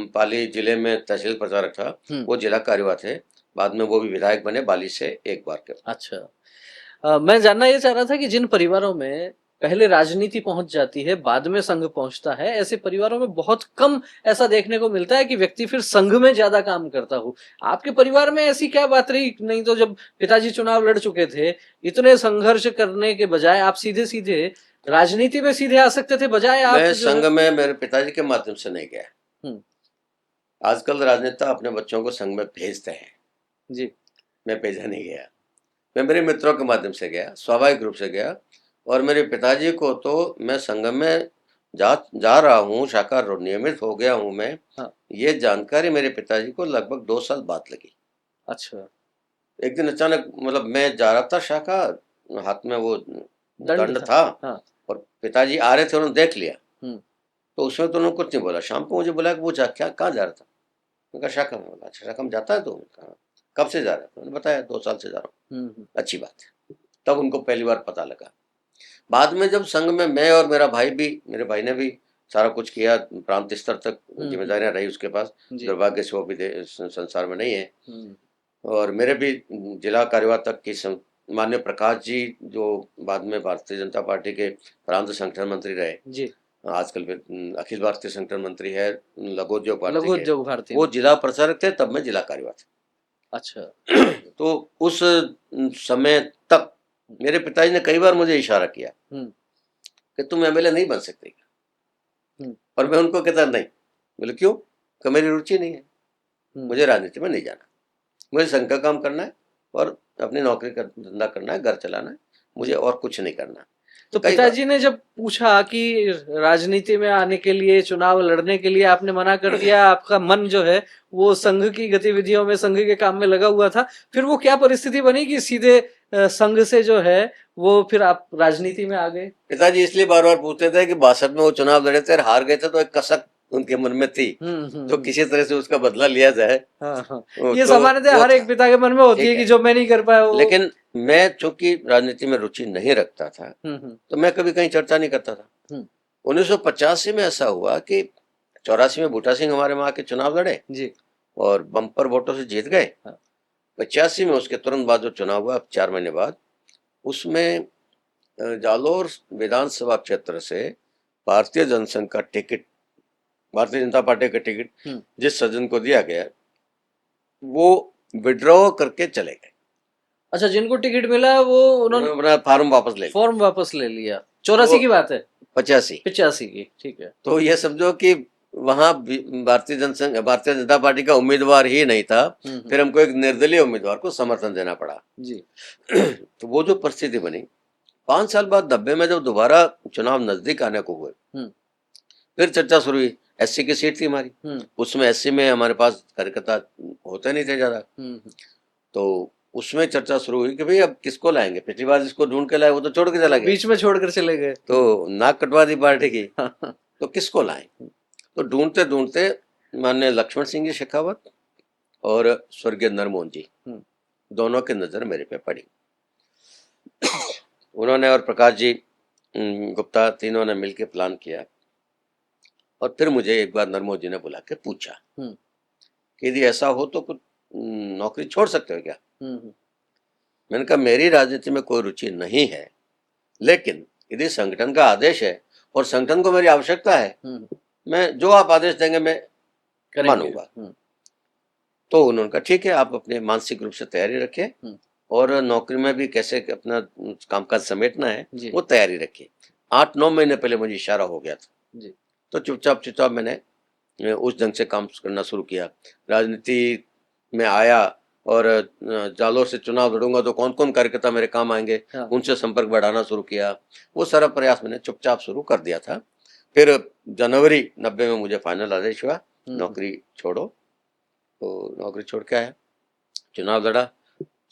पाली जिले में तहसील प्रचारक था, वो जिला कार्यवाह थे। बाद में वो भी विधायक बने बाली से एक बार के। अच्छा। मैं जानना ये चाह रहा था कि जिन परिवारों में पहले राजनीति पहुंच जाती है, बाद में संघ पहुंचता है, ऐसे परिवारों में बहुत कम ऐसा देखने को मिलता है कि व्यक्ति फिर संघ में ज्यादा काम करता हो। आपके परिवार में ऐसी क्या बात रही? नहीं तो जब पिताजी चुनाव लड़ चुके थे, इतने संघर्ष करने के बजाय आप सीधे सीधे राजनीति में सीधे आ सकते थे, बजाय आप मैं संघ में मेरे पिताजी के माध्यम से नहीं गया। आजकल राजनेता अपने बच्चों को संघ में भेजते हैं जी, मैं भेजा नहीं गया। मैं मेरे मित्रों के माध्यम से गया, स्वाभाविक रूप से गया। और मेरे पिताजी को तो मैं संघ में जा रहा हूँ, शाखा नियमित हो गया हूँ मैं। हाँ। ये जानकारी मेरे पिताजी को लगभग 2 साल बाद लगी। अच्छा। एक दिन अचानक, मतलब मैं जा रहा था शाखा, हाथ में वो दंड था। हाँ। और पिताजी आ रहे थे, उन्होंने देख लिया। तो उसमें तो उन्होंने कुछ नहीं बोला। शाम को मुझे बोला कि वो क्या कहाँ जा रहा था? उनका शाखा में। बोला अच्छा, शाखा में जाता है? तो कहा कब से जा रहा है? उन्होंने बताया 2 साल से जा रहा हूँ। अच्छी बात है। तब उनको पहली बार पता लगा। बाद में जब संघ में मैं और मेरा भाई भी, मेरे भाई ने भी सारा कुछ किया, प्रांत स्तर तक जिम्मेदारियां रही उसके पास। दुर्भाग्य से वो भी संसार में नहीं है। और मेरे भी जिला कार्यवाह तक की माननीय प्रकाश जी, जो बाद में भारतीय जनता पार्टी के प्रांत संगठन मंत्री रहे जी, आजकल अखिल भारतीय संगठन मंत्री है लघुद्योग भारती, वो जिला प्रचारक थे, तब मैं जिला कार्यवाह था। अच्छा। तो उस समय तक मेरे पिताजी ने कई बार मुझे इशारा किया कि तुम एमएलए नहीं बन सकते, पर मैं उनको कहता नहीं। बोले क्यों? कि मेरी रुचि नहीं है, मुझे राजनीति में नहीं जाना, मुझे संघ का काम करना है और अपनी नौकरी का धंधा करना है, घर चलाना है, मुझे और कुछ नहीं करना। तो पिताजी ने जब पूछा कि राजनीति में आने के लिए, चुनाव लड़ने के लिए, आपने मना कर दिया, आपका मन जो है वो संघ की गतिविधियों में, संघ के काम में लगा हुआ था, फिर वो क्या परिस्थिति बनी कि सीधे संघ से जो है वो फिर आप राजनीति में आ गए? पिताजी इसलिए बार बार पूछते थे कि 62 में वो चुनाव लड़े थे और हार गए थे, तो एक कसक उनके मन में थी, तो किसी तरह से उसका बदला लिया जाए। ये तो सामान्यतः हर एक पिता के मन में होती है कि जो मैं नहीं कर पाया वो। लेकिन मैं चूंकि राजनीति में रुचि नहीं रखता था, तो मैं कभी कहीं चर्चा नहीं करता था। 1985 में ऐसा हुआ कि 84 में बूटा सिंह हमारे वहां के चुनाव लड़े जी, और बम्पर वोटों से जीत गए। 85 में उसके तुरंत बाद जो चुनाव हुआ 4 महीने बाद, उसमें जालोर विधानसभा क्षेत्र से भारतीय जनसंघ का टिकट, भारतीय जनता पार्टी का टिकट जिस सज्जन को दिया गया, वो विड्रॉ करके चले गए। अच्छा, जिनको टिकट मिला वो उन्होंने अपना फॉर्म वापस ले लिया। 84 की बात है? 85 की, ठीक है। तो ये समझो कि वहां भारतीय जनता पार्टी का उम्मीदवार ही नहीं था, फिर हमको एक निर्दलीय उम्मीदवार को समर्थन देना पड़ा जी। तो वो जो परिस्थिति बनी, 5 साल बाद 90 में जब दोबारा चुनाव नजदीक आने को हुए, फिर चर्चा शुरू हुई। एससी की सीट थी हमारी, उसमें एससी में हमारे पास कार्यकर्ता होते नहीं थे ज्यादा, तो उसमें चर्चा शुरू हुई कि भाई अब किसको लाएंगे? पिछली बार जिसको ढूंढ के लाए वो तो छोड़ के चला गया, बीच में छोड़कर चले गए, तो नाक कटवा दी पार्टी की। तो किसको लाएं? तो ढूंढते ढूंढते माननीय लक्ष्मण सिंह जी शेखावत और स्वर्गीय नरमोहन जी, हम्म। दोनों की नज़र मेरे पे पड़ी। उन्होंने और प्रकाश जी गुप्ता, तीनों ने मिलकर प्लान किया और फिर मुझे एक बार नरमोहन जी ने बुला के पूछा कि यदि ऐसा हो तो कुछ नौकरी छोड़ सकते हो क्या? मैंने कहा मेरी राजनीति में कोई रुचि नहीं है, लेकिन यदि संगठन का आदेश है और संगठन को मेरी आवश्यकता है, मैं जो आप आदेश देंगे मैं मानूंगा। तो उन्होंने कहा ठीक है, आप अपने मानसिक रूप से तैयारी रखिए और नौकरी में भी कैसे अपना कामकाज समेटना है वो तैयारी रखिए। 8-9 महीने पहले मुझे इशारा हो गया था, तो चुपचाप मैंने उस ढंग से काम करना शुरू किया। राजनीति में आया और जालोर से चुनाव लड़ूंगा तो कौन कौन कार्यकर्ता मेरे काम आएंगे, उनसे संपर्क बढ़ाना शुरू किया। वो सारा प्रयास मैंने चुपचाप शुरू कर दिया था। फिर जनवरी 90 में मुझे फाइनल आदेश हुआ नौकरी छोड़ो। तो नौकरी छोड़ के आया, चुनाव लड़ा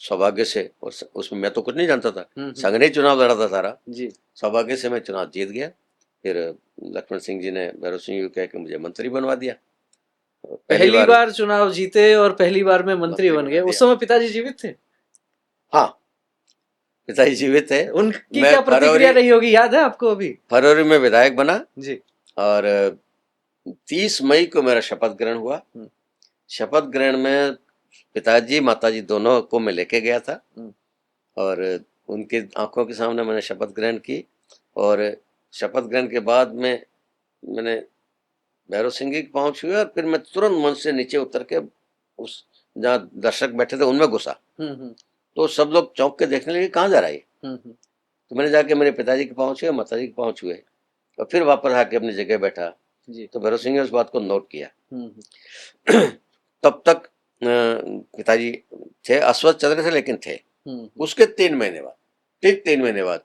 सौभाग्य से, और उसमें मैं तो कुछ नहीं जानता था, संघ ने चुनाव लड़ा था सारा जी। सौभाग्य से मैं चुनाव जीत गया। फिर लक्ष्मण सिंह जी ने भैरव सिंह जी कह के मुझे मंत्री बनवा दिया। पहली बार चुनाव जीते और पहली बार में मंत्री बन गए। उस समय पिताजी जीवित थे? हाँ, पिताजी जीवित थे। उनकी क्या प्रतिक्रिया रही होगी, याद है आपको? अभी फरवरी में विधायक बना जी, और 30 मई को मेरा शपथ ग्रहण हुआ। शपथ ग्रहण में पिताजी माताजी दोनों को मैं लेके गया था और उनके आंखों के सामने मैंने शपथ ग्रहण की। और शपथ ग्रहण के बाद में मैंने भैरव सिंह की पाँव छुए और फिर मैं तुरंत मंच से नीचे उतर के उस जहाँ दर्शक बैठे थे उनमें घुसा। तो सब लोग चौंक के देखने लगे कहाँ जा रहा है। तो मैंने जाके मेरे पिताजी के पाँव छुए, माताजी के पाँव छुए और फिर वापस आके अपनी जगह बैठा जी। तो भैरव सिंह ने उस बात को नोट किया। तब तक पिताजी थे, अस्वस्थ चल रहे थे लेकिन थे। उसके 3 महीने बाद, ठीक 3 महीने बाद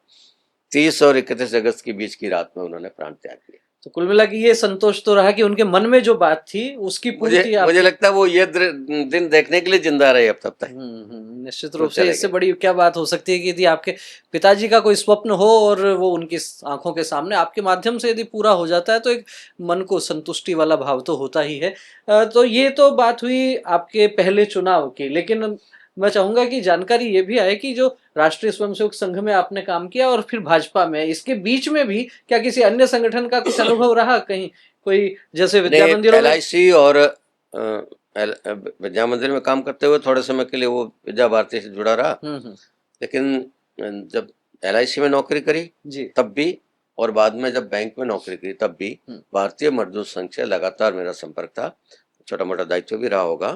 30 और 31 अगस्त के बीच की रात में उन्होंने प्राण त्याग किया। तो कुल मिला के ये संतोष तो रहा कि उनके मन में जो बात थी उसकी पूर्ति मुझे लगता है वो ये दिन देखने के लिए जिंदा रहे अब तब तक। निश्चित रूप से इससे बड़ी क्या बात हो सकती है कि यदि आपके पिताजी का कोई स्वप्न हो और वो उनकी आंखों के सामने आपके माध्यम से यदि पूरा हो जाता है तो एक मन को संतुष्टि वाला भाव तो होता ही है। तो ये तो बात हुई आपके पहले चुनाव की, लेकिन मैं चाहूंगा कि जानकारी ये भी आए कि जो राष्ट्रीय स्वयंसेवक संघ में आपने काम किया और फिर भाजपा में, इसके बीच में भी क्या किसी अन्य संगठन का कुछ अनुभव रहा कहीं? कोई जैसे विद्या मंदिरों में LIC और विद्या मंदिर में काम करते हुए थोड़े समय के लिए वो विद्या भारती से जुड़ा रहा। लेकिन जब LIC में नौकरी करी जी तब भी, और बाद में जब बैंक में नौकरी करी तब भी भारतीय मजदूर संघ से लगातार मेरा संपर्क था। छोटा मोटा दायित्व भी रहा होगा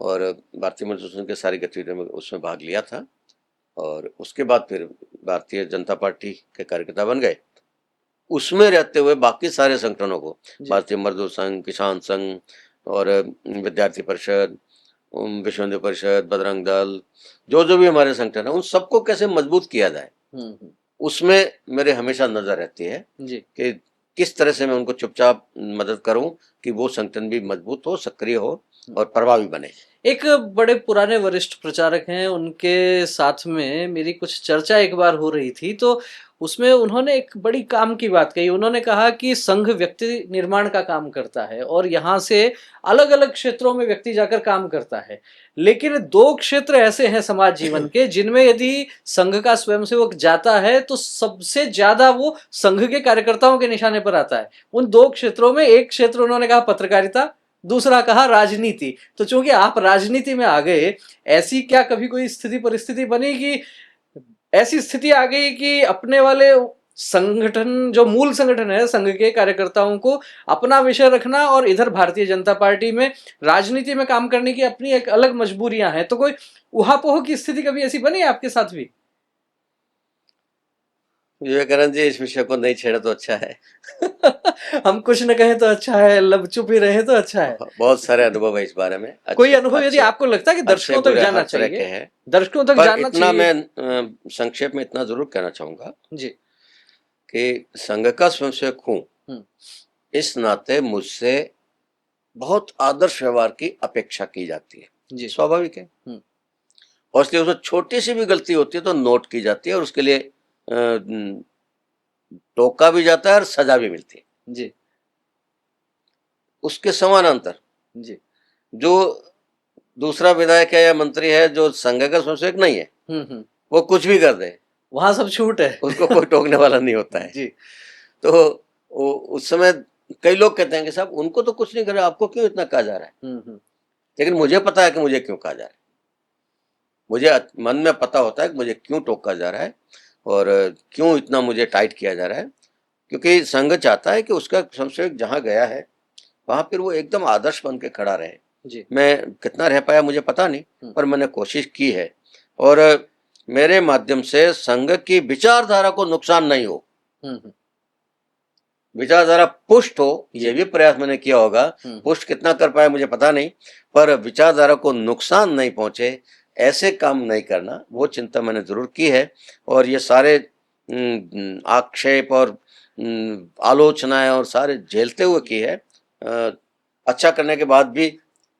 और भारतीय मजदूर संघ के सारी गतिविधियों में उसमें भाग लिया था। और उसके बाद फिर भारतीय जनता पार्टी के कार्यकर्ता बन गए। उसमें रहते हुए बाकी सारे संगठनों को, भारतीय मजदूर संघ, किसान संघ और विद्यार्थी परिषद, विश्व हिंदू परिषद, बजरंग दल, जो भी हमारे संगठन है उन सबको कैसे मजबूत किया जाए, उसमें मेरे हमेशा नजर रहती है कि किस तरह से मैं उनको चुपचाप मदद करूं कि वो संगठन भी मजबूत हो, सक्रिय हो और प्रभावी बने। एक बड़े पुराने वरिष्ठ प्रचारक हैं, उनके साथ में मेरी कुछ चर्चा एक बार हो रही थी, तो उसमें उन्होंने एक बड़ी काम की बात कही। उन्होंने कहा कि संघ व्यक्ति निर्माण का काम करता है और यहाँ से अलग अलग क्षेत्रों में व्यक्ति जाकर काम करता है, लेकिन 2 क्षेत्र ऐसे हैं समाज जीवन के जिनमें यदि संघ का स्वयंसेवक जाता है तो सबसे ज्यादा वो संघ के कार्यकर्ताओं के निशाने पर आता है। उन 2 क्षेत्रों में एक क्षेत्र उन्होंने कहा पत्रकारिता, दूसरा कहा राजनीति। तो चूंकि आप राजनीति में आ गए, ऐसी क्या कभी कोई स्थिति परिस्थिति बनी कि ऐसी स्थिति आ गई कि अपने वाले संगठन, जो मूल संगठन है संघ के कार्यकर्ताओं को अपना विषय रखना और इधर भारतीय जनता पार्टी में राजनीति में काम करने की अपनी एक अलग मजबूरियां हैं, तो कोई उहापोह की स्थिति कभी ऐसी बनी है आपके साथ भी? विवेकानंद जी, इस विषय को नहीं छेड़ा तो अच्छा है। हम कुछ न कहें तो अच्छा है, लब चुप ही रहे तो अच्छा है। बहुत सारे अनुभव है इस बारे में। कोई अनुभव यदि आपको लगता है कि दर्शकों तक जाना चाहिए, दर्शकों तक जाना चाहिए? मैं संक्षेप में इतना जरूर कहना चाहूंगा जी कि संघ का स्वयंसेवक हूं, इस नाते मुझसे बहुत आदर्श व्यवहार की अपेक्षा की जाती है जी, स्वाभाविक है। और इसलिए उसमें छोटी सी भी गलती होती है तो नोट की जाती है और उसके लिए टोका भी जाता है और सजा भी मिलती है जी। उसके समानांतर जी जो दूसरा विधायक है या मंत्री है जो संघ का स्वयंसेवक नहीं है, वो कुछ भी कर दे, वहां सब छूट है, उसको कोई टोकने वाला नहीं होता है। जी। तो उस समय कई लोग कहते हैं कि साहब उनको तो कुछ नहीं कर रहा, आपको क्यों इतना कहा जा रहा है? लेकिन मुझे पता है कि मुझे क्यों कहा जा रहा है, मुझे मन में पता होता है कि मुझे क्यों टोका जा रहा है और क्यों इतना मुझे टाइट किया जा रहा है। क्योंकि संघ चाहता है कि उसका स्वयंसेवक जहाँ गया है वहां फिर वो एकदम आदर्श बन के खड़ा रहे। जी। मैं कितना रह पाया मुझे पता नहीं, पर मैंने कोशिश की है और मेरे माध्यम से संघ की विचारधारा को नुकसान नहीं हो, विचारधारा पुष्ट हो, ये भी प्रयास मैंने किया होगा। पुष्ट कितना कर पाया मुझे पता नहीं, पर विचारधारा को नुकसान नहीं पहुंचे ऐसे काम नहीं करना, वो चिंता मैंने जरूर की है। और ये सारे आक्षेप और आलोचनाएं और सारे झेलते हुए की है। अच्छा करने के बाद भी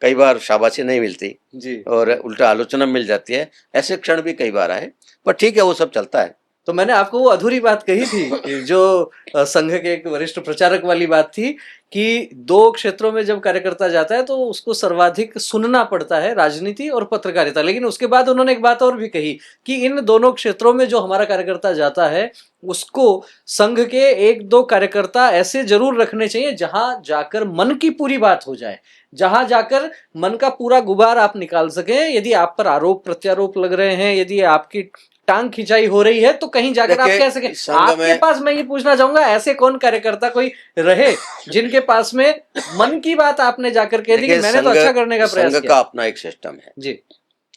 कई बार शाबाशी नहीं मिलती जी। और उल्टा आलोचना मिल जाती है, ऐसे क्षण भी कई बार आए, पर ठीक है, वो सब चलता है। तो मैंने आपको वो अधूरी बात कही थी जो संघ के एक वरिष्ठ प्रचारक वाली बात थी कि दो क्षेत्रों में जब कार्यकर्ता जाता है तो उसको सर्वाधिक सुनना पड़ता है, राजनीति और पत्रकारिता। लेकिन उसके बाद उन्होंने एक बात और भी कही कि इन दोनों क्षेत्रों में जो हमारा कार्यकर्ता जाता है उसको संघ के एक दो कार्यकर्ता ऐसे जरूर रखने चाहिए जहां जाकर मन की पूरी बात हो जाए, जहां जाकर मन का पूरा गुबार आप निकाल सकें। यदि आप पर आरोप प्रत्यारोप लग रहे हैं, यदि आपकी टांग खिंचाई हो रही है, तो कहीं जाकर आप कह सकें। आपके पास मैं ये पूछना चाहूंगा, ऐसे कौन कार्यकर्ता कोई रहे जिनके पास में मन की बात आपने जाकर कह दी कि मैंने तो अच्छा करने का प्रयास किया? संघ का अपना एक सिस्टम है जी।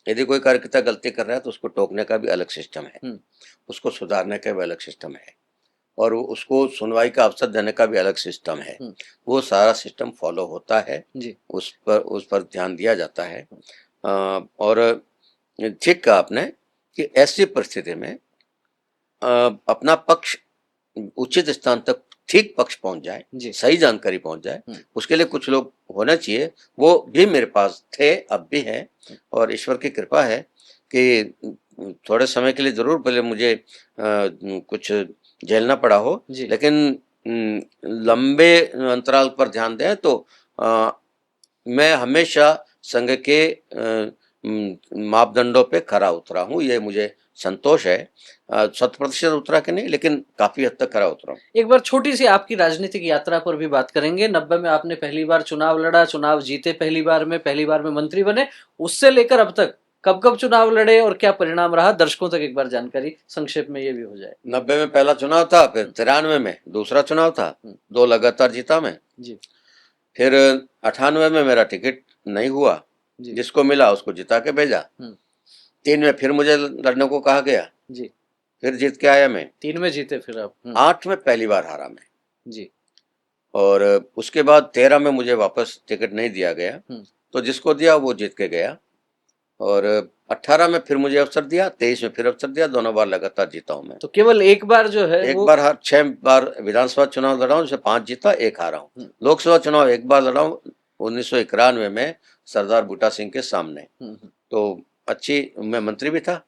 यदि कोई कार्यकर्ता गलती कर रहा है तो उसको टोकने का भी अलग सिस्टम है, उसको सुधारने का भी अलग सिस्टम है और उसको सुनवाई का अवसर देने का भी अलग सिस्टम है। वो सारा सिस्टम फॉलो होता है जी। उस पर ध्यान दिया जाता है। और ठीक कहा आपने कि ऐसी परिस्थिति में अपना पक्ष उचित स्थान तक ठीक पक्ष पहुंच जाए, सही जानकारी पहुंच जाए, उसके लिए कुछ लोग होना चाहिए। वो भी मेरे पास थे, अब भी हैं, और ईश्वर की कृपा है कि थोड़े समय के लिए जरूर भले मुझे कुछ झेलना पड़ा हो, लेकिन लंबे अंतराल पर ध्यान दें तो मैं हमेशा संघ के मापदंडों पे खरा उतरा हूँ, ये मुझे संतोष है। 100% उतरा के नहीं, लेकिन काफी हद तक खरा उतरा हूँ। एक बार छोटी सी आपकी राजनीतिक यात्रा पर भी बात करेंगे। 90 में आपने पहली बार चुनाव लड़ा, चुनाव जीते, पहली बार में मंत्री बने। उससे लेकर अब तक कब कब चुनाव लड़े और क्या परिणाम रहा, दर्शकों तक एक बार जानकारी संक्षेप में ये भी हो जाए। 90 में पहला चुनाव था, फिर 93 में दूसरा चुनाव था, 2 लगातार जीता मैं जी। फिर 98 में मेरा टिकट नहीं हुआ, जिसको मिला उसको जिता के भेजा। 3 में फिर मुझे लड़ने को कहा गया जी, फिर जीत के आया मैं। 3 में जीते फिर आप। 8 में पहली बार हारा मैं जी। और उसके बाद 13 में मुझे वापस टिकट नहीं दिया गया, तो जिसको दिया वो जीत के गया। और 18 में फिर मुझे अवसर दिया, 23 में फिर अवसर दिया, दोनों बार लगातार जीता हूँ मैं। तो केवल एक बार जो है एक बार हर 6 बार विधानसभा चुनाव लड़ा हूँ, जिसमें 5 जीता, 1 हारा हूँ। लोकसभा चुनाव एक बार लड़ा हूँ 1991 में सरदार बूटा सिंह के सामने, तो अच्छी, मैं मंत्री भी था,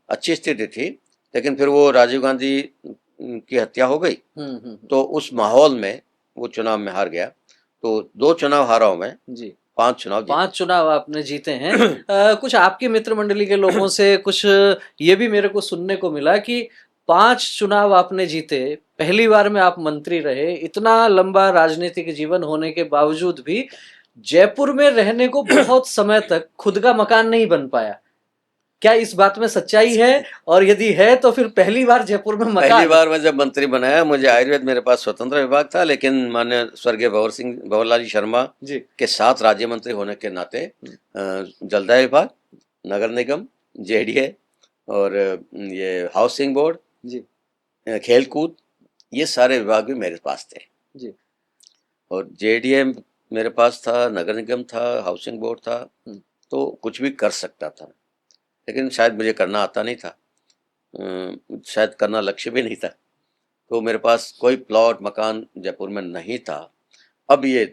अच्छी स्थिति थी। लेकिन फिर वो राजीव गांधी की हत्या हो गई, तो उस माहौल में वो चुनाव में हार गया। तो 2 चुनाव हारा हूं मैं जी, 5 चुनाव आपने जीते हैं। कुछ आपके मित्र मंडली के लोगों से कुछ ये भी मेरे को सुनने को मिला कि 5 चुनाव आपने जीते, पहली बार में आप मंत्री रहे, इतना लंबा राजनीतिक जीवन होने के बावजूद भी जयपुर में रहने को बहुत समय तक खुद का मकान नहीं बन पाया। क्या इस बात में सच्चाई है? और यदि है तो फिर पहली बार जयपुर में मकान? पहली बार मैं जब मंत्री बनाया, मुझे आयुर्वेद, मेरे पास स्वतंत्र विभाग था, लेकिन माननीय स्वर्गीय भंवर शर्मा जी के साथ राज्य मंत्री होने के नाते जलदाय विभाग, नगर निगम, जेडीए और ये हाउसिंग बोर्ड जी, खेल कूद, ये सारे विभाग भी मेरे पास थे जी। और जेडीए मेरे पास था, नगर निगम था, हाउसिंग बोर्ड था, तो कुछ भी कर सकता था। लेकिन शायद मुझे करना आता नहीं था, शायद करना लक्ष्य भी नहीं था, तो मेरे पास कोई प्लॉट मकान जयपुर में नहीं था। अब ये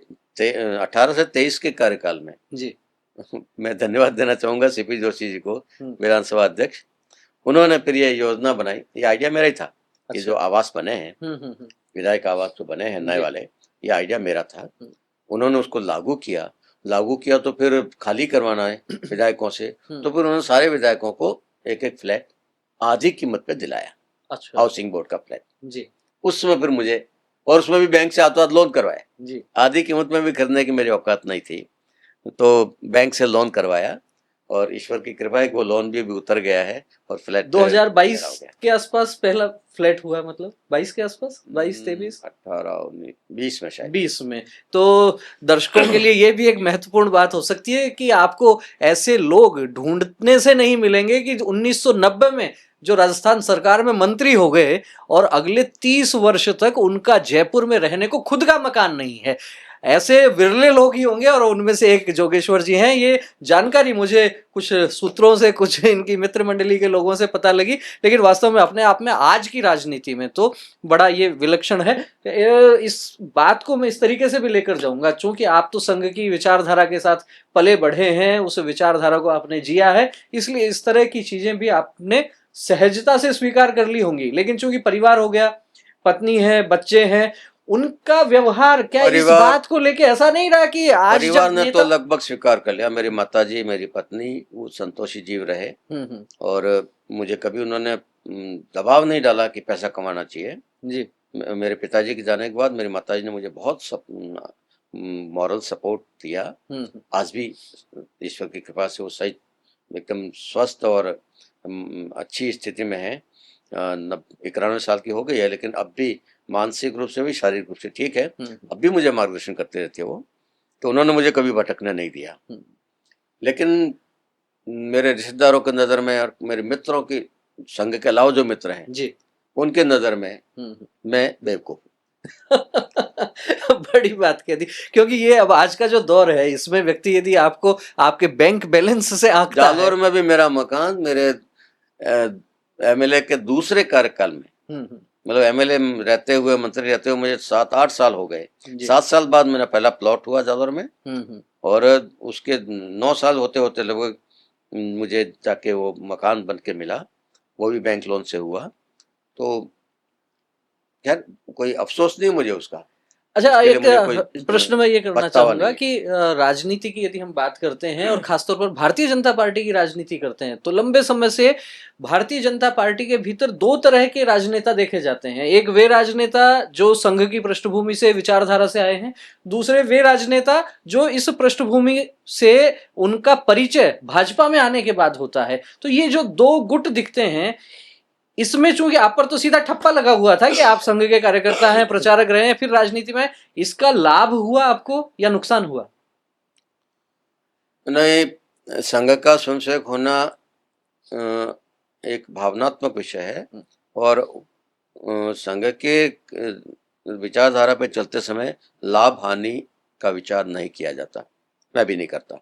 18 से 23 के कार्यकाल में जी मैं धन्यवाद देना चाहूँगा सीपी जोशी जी को, विधानसभा अध्यक्ष। उन्होंने फिर ये योजना बनाई, ये आइडिया मेरा ही था। अच्छा। ये जो आवास बने हैं, विधायक आवास जो बने हैं नए वाले, ये आइडिया मेरा था। उन्होंने उसको लागू किया, लागू किया तो फिर खाली करवाना है विधायकों से, तो फिर उन्होंने सारे विधायकों को एक एक फ्लैट आधी कीमत पे दिलाया। अच्छा हाउसिंग बोर्ड का फ्लैट जी उस समय फिर मुझे, और उसमें भी बैंक से हाथों हाथ लोन करवाया। जी। आधी कीमत में भी खरीदने की मेरी औकात नहीं थी, तो बैंक से लोन करवाया और ईश्वर की कृपा है कि वो लोन भी उतर गया है और फ्लैट 2022 मेरा हो गया। के आसपास पहला फ्लैट हुआ, मतलब 22 के आसपास, 22 23 18 19 20 में शायद 20 में। तो दर्शकों के लिए ये भी एक महत्वपूर्ण बात हो सकती है कि आपको ऐसे लोग ढूंढने से नहीं मिलेंगे कि 1990 में जो राजस्थान सरकार में मंत्री हो गए और अगले 30 वर्ष तक उनका जयपुर में रहने को खुद का मकान नहीं है। ऐसे विरले लोग ही होंगे और उनमें से एक जोगेश्वर जी हैं। ये जानकारी मुझे कुछ सूत्रों से, कुछ इनकी मित्र मंडली के लोगों से पता लगी, लेकिन वास्तव में अपने आप में आज की राजनीति में तो बड़ा ये विलक्षण है। इस बात को मैं इस तरीके से भी लेकर जाऊंगा, चूंकि आप तो संघ की विचारधारा के साथ पले बढ़े हैं, उस विचारधारा को आपने जिया है, इसलिए इस तरह की चीजें भी आपने सहजता से स्वीकार कर ली होंगी। लेकिन चूंकि परिवार हो गया, पत्नी है, बच्चे हैं, उनका व्यवहार क्या इस बात को लेके ऐसा नहीं रहा कि आज परिवार जब ने तो लगभग स्वीकार कर लिया। मेरी माताजी, मेरी पत्नी वो संतोषी जीव रहे और मुझे कभी उन्होंने दबाव नहीं डाला कि पैसा कमाना चाहिए जी। मेरे पिताजी के जाने के बाद मेरी माताजी ने मुझे बहुत मॉरल सपोर्ट दिया। आज भी ईश्वर की कृपा से वो सही एकदम स्वस्थ और अच्छी स्थिति में है। 91 साल की हो गई है, लेकिन अब भी मानसिक रूप से भी शारीरिक रूप से ठीक है। अब भी मुझे मार्गदर्शन करते रहते हैं वो, तो उन्होंने मुझे कभी भटकने नहीं दिया। लेकिन मेरे रिश्तेदारों की नज़र में और मेरे मित्रों की, संघ के अलावा जो मित्र हैं जी, उनके नज़र में मैं बेवकूफ। बड़ी बात कह दी, क्योंकि ये अब आज का जो दौर है इसमें व्यक्ति यदि आपको आपके बैंक बैलेंस से आंकता है। जालोर में भी मेरा मकान मेरे एमएलए के दूसरे कार्यकाल में, मतलब एमएलए रहते हुए, मंत्री रहते हुए मुझे 7-8 साल हो गए। 7 साल बाद मेरा पहला प्लॉट हुआ जालोर में और उसके 9 साल होते होते लगभग मुझे जाके वो मकान बन के मिला, वो भी बैंक लोन से हुआ। तो खैर कोई अफसोस नहीं मुझे उसका। अच्छा, एक प्रश्न मैं ये करना चाहूंगा कि राजनीति की यदि हम बात करते हैं और खासतौर पर भारतीय जनता पार्टी की राजनीति करते हैं तो लंबे समय से भारतीय जनता पार्टी के भीतर दो तरह के राजनेता देखे जाते हैं। एक वे राजनेता जो संघ की पृष्ठभूमि से, विचारधारा से आए हैं, दूसरे वे राजनेता जो इस पृष्ठभूमि से उनका परिचय भाजपा में आने के बाद होता है। तो ये जो दो गुट दिखते हैं, इसमें चूंकि आप पर तो सीधा ठप्पा लगा हुआ था कि आप संघ के कार्यकर्ता हैं, प्रचारक रहे हैं, फिर राजनीति में, इसका लाभ हुआ आपको या नुकसान हुआ? नहीं, संघ का स्वयंसेवक होना एक भावनात्मक विषय है और संघ के विचारधारा पे चलते समय लाभ हानि का विचार नहीं किया जाता। मैं भी नहीं करता।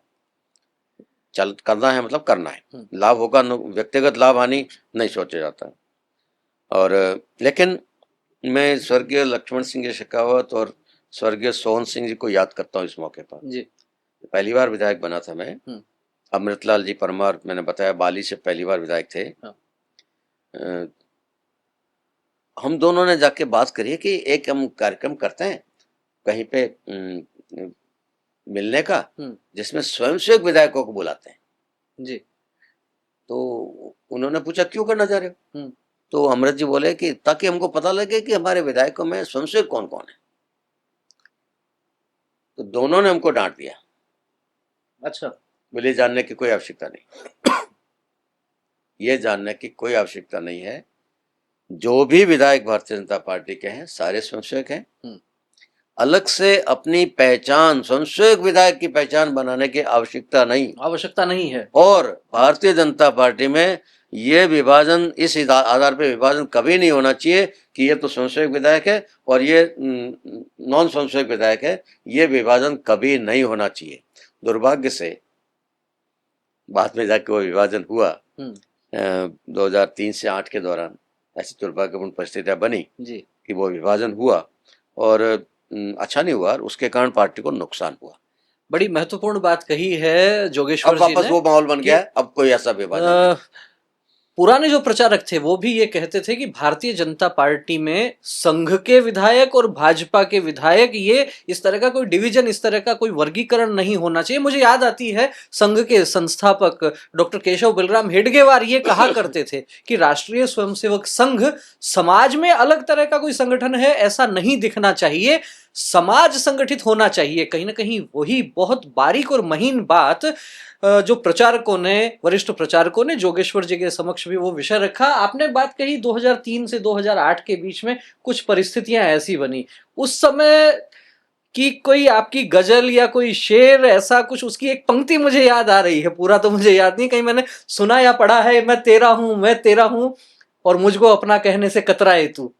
करना है मतलब करना है, लाभ होगा, व्यक्तिगत लाभ हानि नहीं सोचा जाता। और लेकिन मैं स्वर्गीय लक्ष्मण सिंह शेखावत और स्वर्गीय सोहन सिंह जी को याद करता हूँ इस मौके पर जी। पहली बार विधायक बना था मैं, अमृतलाल जी परमार, मैंने बताया बाली से पहली बार विधायक थे। हम दोनों ने जाके बात करी कि एक हम कार्यक्रम करते हैं कहीं पे मिलने का, जिसमें स्वयंसेवक विधायकों को बुलाते हैं जी। तो उन्होंने पूछा क्यों करना चाह रहे हो? तो अमृत जी बोले कि ताकि हमको पता लगे कि हमारे विधायकों में स्वयंसेवक कौन कौन है। तो दोनों ने हमको डांट दिया। अच्छा, बोले जानने की कोई आवश्यकता नहीं। ये जानने की कोई आवश्यकता नहीं है, जो भी विधायक भारतीय जनता पार्टी के हैं सारे स्वयंसेवक हैं। अलग से अपनी पहचान, स्वयंसेवक विधायक की पहचान बनाने की आवश्यकता नहीं है। और भारतीय जनता पार्टी में ये विभाजन, इस आधार पर विभाजन कभी नहीं होना चाहिए कि ये तो स्वयंसेवक विधायक है और ये नॉन स्वयंसेवक विधायक है। ये विभाजन कभी नहीं होना चाहिए। दुर्भाग्य से बाद में जाके वो विभाजन हुआ 2003 से 8 के दौरान। ऐसी दुर्भाग्यपूर्ण परिस्थितियां बनी जी कि वो विभाजन हुआ और अच्छा नहीं हुआ, उसके कारण पार्टी को नुकसान हुआ। बड़ी महत्वपूर्ण बात कही है जोगेश्वर जी ने। अब वापस वो माहौल बन गया, अब कोई ऐसा विभाजन पुराने जो प्रचारक थे वो भी ये कहते थे कि भारतीय जनता पार्टी में संघ के विधायक और भाजपा के विधायक, ये इस तरह का कोई डिवीजन, इस तरह का कोई वर्गीकरण नहीं होना चाहिए। मुझे याद आती है संघ के संस्थापक डॉक्टर केशव बलराम हेडगेवार ये कहा करते थे कि राष्ट्रीय स्वयंसेवक संघ समाज में अलग तरह का कोई संगठन है ऐसा नहीं दिखना चाहिए, समाज संगठित होना चाहिए। कहीं ना कहीं वही बहुत बारीक और महीन बात जो प्रचारकों ने, वरिष्ठ प्रचारकों ने जोगेश्वर जी के समक्ष भी वो विषय रखा। आपने बात कही 2003 से 2008 के बीच में कुछ परिस्थितियां ऐसी बनी, उस समय की कोई आपकी गजल या कोई शेर ऐसा कुछ, उसकी एक पंक्ति मुझे याद आ रही है, पूरा तो मुझे याद नहीं, कहीं मैंने सुना या पढ़ा है, मैं तेरा हूं और मुझको अपना कहने से कतराए तू।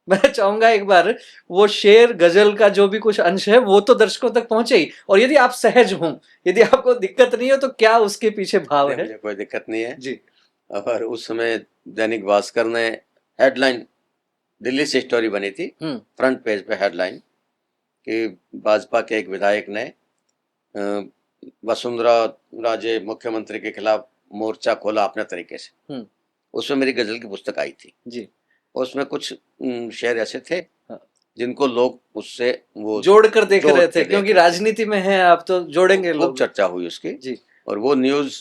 मैं चाहूंगा एक बार वो शेर गजल का जो भी कुछ अंश है वो तो दर्शकों तक पहुंचे ही, और यदि आप सहज हों, यदि आपको दिक्कत नहीं हो तो क्या उसके पीछे भाव है? मुझे कोई दिक्कत नहीं है जी। और उस समय दैनिक भास्कर ने हेडलाइन, दिल्ली से स्टोरी बनी थी, फ्रंट पेज पे हेडलाइन कि भाजपा के एक विधायक ने वसुंधरा राजे मुख्यमंत्री के खिलाफ मोर्चा खोला अपने तरीके से। उसमें मेरी गजल की पुस्तक आई थी जी। उसमें कुछ शेर ऐसे थे हाँ। जिनको लोग उससे वो जोड़ कर देख रहे थे, क्योंकि राजनीति में है आप तो जोड़ेंगे लोग। खूब चर्चा हुई उसकी जी। और वो न्यूज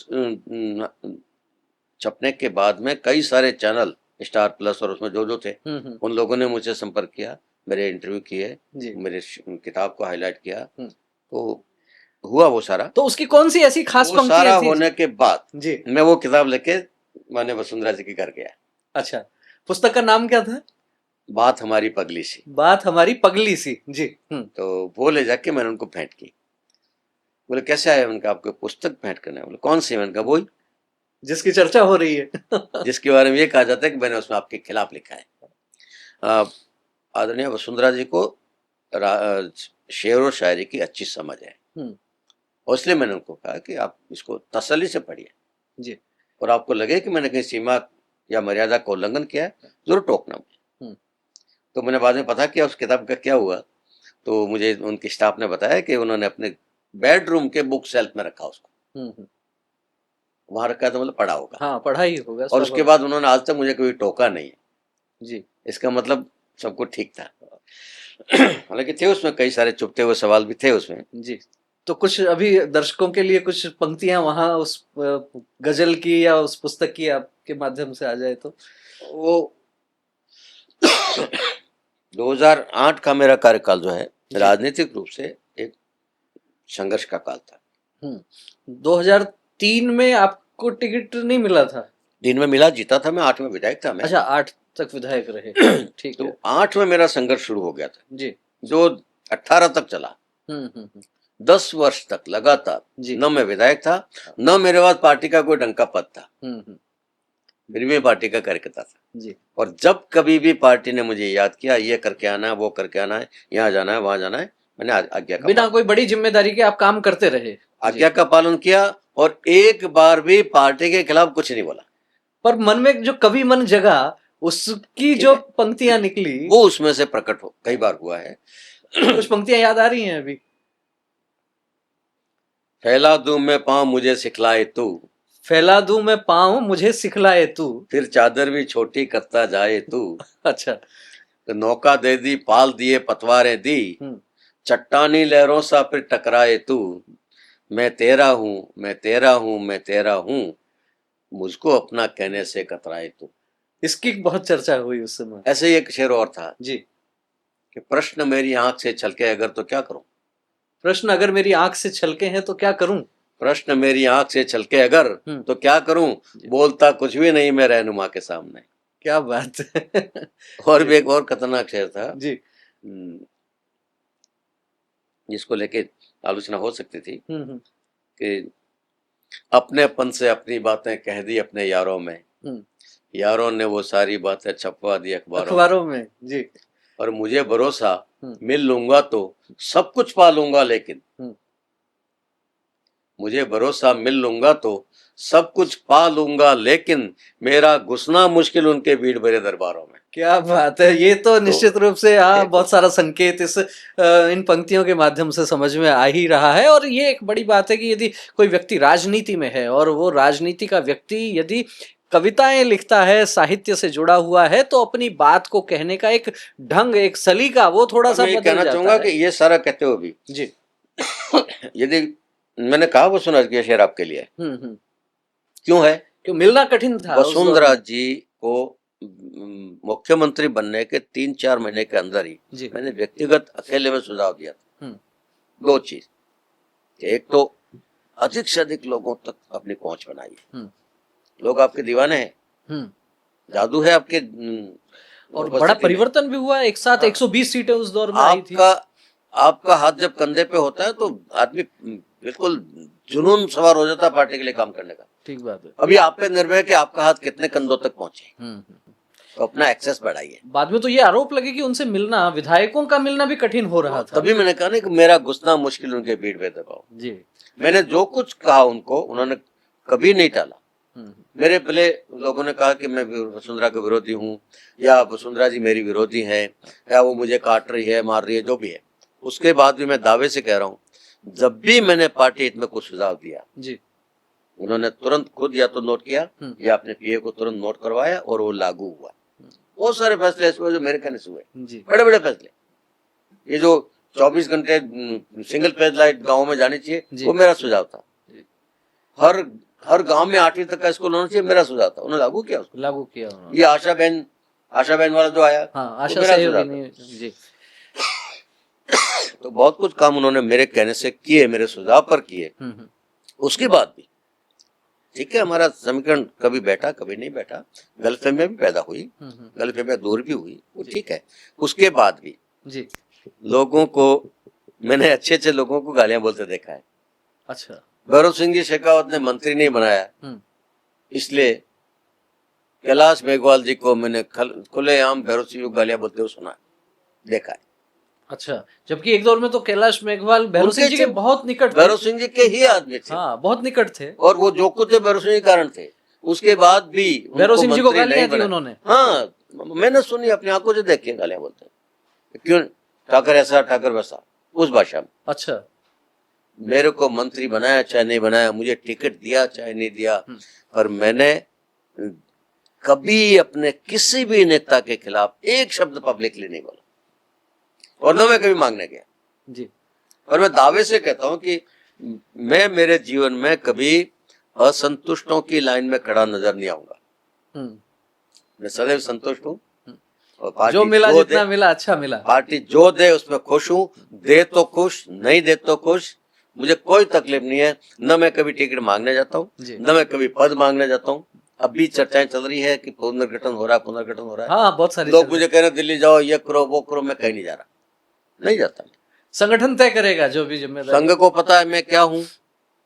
छपने के बाद में कई सारे चैनल, स्टार प्लस और उसमें जो थे, उन लोगों ने मुझसे संपर्क किया, मेरे इंटरव्यू किए, मेरे किताब को हाईलाइट किया, तो हुआ वो सारा। तो उसकी कौन सी ऐसी खास पंक्ति सारा थी? होने के बाद जी, मैं वो किताब लेके मैंने वसुंधरा जी के घर गया। अच्छा, पुस्तक का नाम क्या था? बात हमारी पगली सी। बात हमारी पगली सी। जी। तो वो ले जाके मैंने उनको भेंट की। बोले कैसे आया? उनका आपको पुस्तक भेंट करना है। बोले कौन सी? मैंने कहा वही जिसकी चर्चा हो रही है जिसके बारे में ये कहा जाता है कि मैंने उसमें आपके खिलाफ लिखा है। आदरणीय वसुंधरा जी को शेर और शायरी की अच्छी समझ है, और इसलिए मैंने उनको कहा कि आप इसको तसल्ली से पढ़िए जी, और आपको लगे कि मैंने कहीं सीमा या मर्यादा का उल्लंघन किया है जरूर टोकना मुझे। तो मैंने बाद में पता किया उस किताब का क्या हुआ, तो मुझे उनके स्टाफ ने बताया कि उन्होंने अपने बेडरूम के बुक शेल्फ में रखा उसको, वहां रखा तो मतलब पढ़ा होगा। हाँ, पढ़ा ही होगा। और उसके बाद उन्होंने आज तक मुझे कभी टोका नहीं है जी। इसका मतलब सब कुछ ठीक था। हालांकि थे उसमें कई सारे चुपते हुए सवाल भी थे उसमें। जी। तो कुछ अभी दर्शकों के लिए कुछ पंक्तियां वहां उस गजल की या उस पुस्तक की आपके माध्यम से आ जाए तो। वो 2008 का मेरा कार्यकाल जो है राजनीतिक रूप से एक संघर्ष का काल था। 2003 में आपको टिकट नहीं मिला था? दिन में मिला, जीता था मैं, 8 में विधायक था मैं। अच्छा, 8 तक विधायक रहे। ठीक है। तो 8 में मेरा संघर्ष शुरू हो गया था जी, जो 18 तक चला। 10 वर्ष तक लगातार न मैं विधायक था, न मेरे पास पार्टी का कोई डंका पद था, फिर भी पार्टी का कार्यकर्ता था जी। और जब कभी भी पार्टी ने मुझे याद किया ये करके आना है, वो करके आना है, यहाँ जाना है, वहां जाना है, मैंने आज्ञा का बिना कोई बड़ी जिम्मेदारी के आप काम करते रहे, आज्ञा का पालन किया और एक बार भी पार्टी के खिलाफ कुछ नहीं बोला। पर मन में जो कवि मन जगा, उसकी जो पंक्तियां निकली वो उसमें से प्रकट हो कई बार हुआ है। कुछ पंक्तियां याद आ रही हैं अभी। फैला दूं मैं पाँव मुझे सिखलाए तू, फैला दूं मैं पाँव मुझे सिखलाए तू, फिर चादर भी छोटी करता जाए तू। अच्छा। तो नौका दे दी, पाल दिए, पतवारें दी, चट्टानी लहरों सा फिर टकराए तू, मैं तेरा हूं, मैं तेरा हूं, मैं तेरा हूं, मुझको अपना कहने से कतराए तू। इसकी बहुत चर्चा हुई उस समय। ऐसे ही एक शेर और था जी, कि प्रश्न मेरी आंख से छलके अगर तो क्या करूं। प्रश्न अगर मेरी आंख से छलके हैं तो क्या करूं। प्रश्न मेरी आंख से छलके अगर तो क्या करूं, बोलता कुछ भी नहीं मैं रहनुमा के सामने। क्या बात है। और भी एक और खतरनाक शेर था जी, जिसको लेके आलोचना हो सकती थी कि अपनेपन से अपनी बातें कह दी अपने यारों में, यारों ने वो सारी बातें छपवा दी अखबारों में। जी। और मुझे भरोसा मिल लूंगा तो सब कुछ पा लूंगा, लेकिन मुझे भरोसा मिल लूंगा तो सब कुछ पा लूंगा, लेकिन मेरा घुसना मुश्किल उनके भीड़ भरे दरबारों में। क्या बात है। ये तो निश्चित रूप से बहुत सारा संकेत इस इन पंक्तियों के माध्यम से समझ में आ ही रहा है। और ये एक बड़ी बात है कि यदि कोई व्यक्ति राजनीति में है और वो राजनीति का व्यक्ति यदि कविताएं लिखता है, साहित्य से जुड़ा हुआ है, तो अपनी बात को कहने का एक ढंग, एक सलीका वो थोड़ा सा मैं ये बदल कहना जाता चाहूंगा है। कि ये सारा कहते हुए भी जी। यदि मैंने कहा वसुंधरा जी का शेर आपके लिए है। क्यों है? क्यों मिलना कठिन था उस दौर वसुंधरा में? जी को मुख्यमंत्री बनने के 3-4 महीने के अंदर ही जी। मैंने व्यक्तिगत अकेले में सुझाव दिया था। 2 चीज, एक तो अधिक से अधिक लोगों तक अपनी पहुंच बनाइए। लोग आपके दीवाने हैं, जादू है आपके और बड़ा परिवर्तन भी हुआ, एक साथ 120 सीटें उस दौर में आई थी। आपका हाथ जब कंधे पे होता है तो आदमी बिल्कुल जुनून सवार हो जाता है पार्टी के लिए काम करने का। ठीक बात है। अभी आप पे निर्भर है कि आपका हाथ कितने कंधों तक पहुंचे। तो अपना एक्सेस बढ़ाइए। बाद में तो ये आरोप लगे कि उनसे मिलना, विधायकों का मिलना भी कठिन हो रहा था। तभी मैंने कहा ना कि मेरा घुसना मुश्किल उनके भीड़ में दबाओ। जी। मैंने जो कुछ कहा उनको, उन्होंने कभी नहीं टाला। मेरे पहले लोगों ने कहा कि मैं वसुंधरा का विरोधी हूँ, या वसुंधरा जी मेरी विरोधी हैं, या वो मुझे काट रही है, मार रही है, जो भी है। उसके बाद भी मैं दावे से कह रहा हूँ, जब भी मैंने पार्टी हित में कुछ सुझाव दिया जी, उन्होंने तुरंत खुद या तो नोट किया या अपने पीए को तुरंत नोट करवाया और वो लागू हुआ। बहुत सारे फैसले ऐसे हुए जो मेरे कहने से हुए, बड़े बड़े फैसले। ये जो 24 घंटे सिंगल फेज लाइट गाँव में जानी चाहिए, वो मेरा सुझाव था। हर गांव में 8वीं तक का स्कूल होना चाहिए, मेरा सुझाव था। उन्होंने लागू किया उसको। लागू किया उन्होंने। ये आशा बहन वाला जो आया, आशा जी। तो बहुत कुछ काम उन्होंने मेरे कहने से किए, मेरे सुझाव पर किए। उसके बाद भी ठीक है, हमारा समीकरण कभी बैठा कभी नहीं बैठा, गलतफहमियां भी पैदा हुई, गलतफहमियां दूर भी हुई, वो ठीक है। उसके बाद भी जी लोगों को मैंने अच्छे लोगों को गालियां बोलते देखा है। अच्छा। भैरव सिंह जी शेखावत ने मंत्री नहीं बनाया, इसलिए कैलाश मेघवाल जी को मैंने खुलेआम भैरव सिंह को गालियां बोलते हुए सुना, देखा है। अच्छा, जबकि एक दौर में तो कैलाश मेघवाल भैरव सिंह जी के बहुत निकट थे। भैरव सिंह जी के ही आदमी थे। हाँ, बहुत निकट थे। और वो जो कुछ थे भैरव सिंह जी कारण थे। उसके बाद भी भैरव सिंह जी को गालियां दी उन्होंने। हाँ, मैंने सुनी, अपनी आंखों से देख के गालियां बोलते हैं। क्यों ठाकर ऐसा ठाकर वैसा, उस भाषा में। अच्छा। मेरे को मंत्री बनाया चाहे नहीं बनाया, मुझे टिकट दिया चाहे नहीं दिया, पर मैंने कभी अपने किसी भी नेता के खिलाफ एक शब्द पब्लिकली नहीं बोला, और न मैं कभी मांगने गया जी। और मैं दावे से कहता हूं कि मैं मेरे जीवन में कभी असंतुष्टों की लाइन में खड़ा नजर नहीं आऊंगा। मैं सदैव संतुष्ट हूं, और पार्टी जो मिला, जितना मिला अच्छा मिला। पार्टी जो दे उसमें खुश हूं, दे तो खुश, नहीं दे तो खुश, मुझे कोई तकलीफ नहीं है। न मैं कभी टिकट मांगने जाता हूँ, न मैं कभी पद मांगने जाता हूँ। अभी चर्चाएं चल रही है कि पुनर्गठन हो रहा है। हाँ, बहुत सारे लोग मुझे कह रहे दिल्ली जाओ, ये करो वो करो, मैं कहीं नहीं जा रहा, नहीं जाता। संगठन तय करेगा जो भी जिम्मेदारी। संघ को पता है मैं क्या हूँ,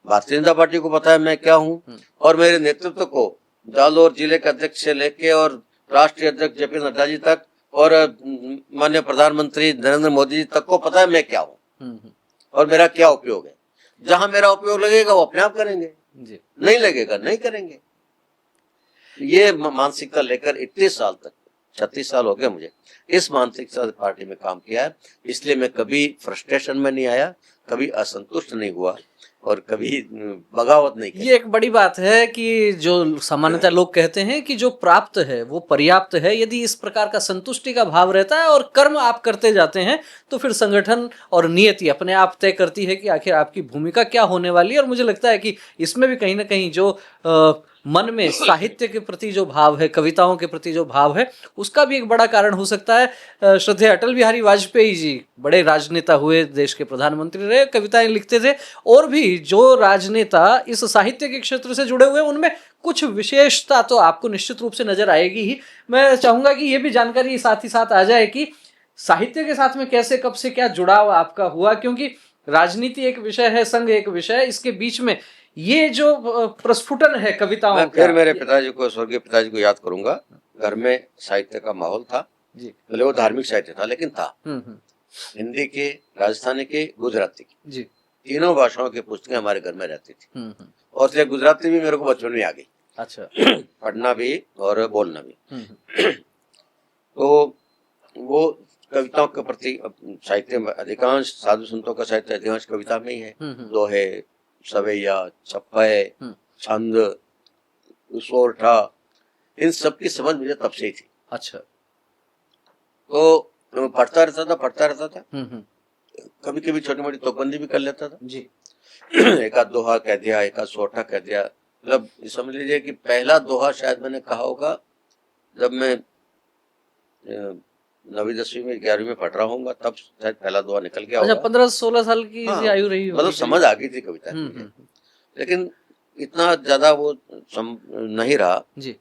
भारतीय जनता पार्टी को पता है मैं क्या हूँ, और मेरे नेतृत्व को जालौर जिले के अध्यक्ष से लेके और राष्ट्रीय अध्यक्ष जेपी नड्डा जी तक और माननीय प्रधानमंत्री नरेंद्र मोदी जी तक को पता है मैं क्या हूँ और मेरा क्या उपयोग है। जहां मेरा उपयोग लगेगा वो अपने आप करेंगे जी, नहीं लगेगा नहीं करेंगे। ये मानसिकता लेकर इतने साल तक, 36 साल हो गए मुझे इस मानसिकता से पार्टी में काम किया है, इसलिए मैं कभी फ्रस्ट्रेशन में नहीं आया, कभी असंतुष्ट नहीं हुआ और कभी बगावत नहीं की। ये एक बड़ी बात है कि जो सामान्यतः लोग कहते हैं कि जो प्राप्त है वो पर्याप्त है। यदि इस प्रकार का संतुष्टि का भाव रहता है और कर्म आप करते जाते हैं तो फिर संगठन और नियति अपने आप तय करती है कि आखिर आपकी भूमिका क्या होने वाली है। और मुझे लगता है कि इसमें भी कहीं ना कहीं जो मन में साहित्य के प्रति जो भाव है, कविताओं के प्रति जो भाव है, उसका भी एक बड़ा कारण हो सकता है। श्रद्धेय अटल बिहारी वाजपेयी जी बड़े राजनेता हुए, देश के प्रधानमंत्री रहे, कविताएं लिखते थे, और भी जो राजनेता इस साहित्य के क्षेत्र से जुड़े हुए, उनमें कुछ विशेषता तो आपको निश्चित रूप से नजर आएगी ही। मैं चाहूंगा कि ये भी जानकारी साथ ही साथ आ जाए कि साहित्य के साथ में कैसे, कब से क्या जुड़ाव आपका हुआ, क्योंकि राजनीति एक विषय है, संघ एक विषय है, इसके बीच में ये जो प्रस्फुटन है कविताओं का। फिर मेरे पिताजी को, स्वर्गीय पिताजी को याद करूंगा। घर में साहित्य का माहौल था जी, भले वो धार्मिक साहित्य था लेकिन था। हिंदी के, राजस्थानी के, गुजराती की जी, तीनों भाषाओं की पुस्तकें हमारे घर में रहती थी। और इसलिए गुजराती भी मेरे को बचपन में आ गई। अच्छा। पढ़ना भी और बोलना भी। तो वो कविताओं के प्रति साहित्य में अधिकांश साधु संतों का साहित्य अधिकांश कविता में ही है। दोहे, सवैया, छप्पे, छंद, सोरठा, इन सब की समझ मुझे तब से ही थी। अच्छा। तो मैं पढ़ता रहता था। हम्म। कभी कभी छोटी मोटी तोपबंदी भी कर लेता था। जी। एक आध दोहा कह दिया, एक आध सोठा कह दिया। मतलब समझ लीजिए कि पहला दोहा शायद मैंने कहा होगा जब मैं 9वीं 10वीं में 11वीं में पढ़ रहा हूँ, तब शायद पहला दोहा निकल गया अच्छा, होगा। 15-16 साल की हाँ, सी आयु रही मतलब होगी समझ करीब। आ गई थी कविता की मुझे। लेकिन इतना ज्यादा वो नहीं रहा। जी।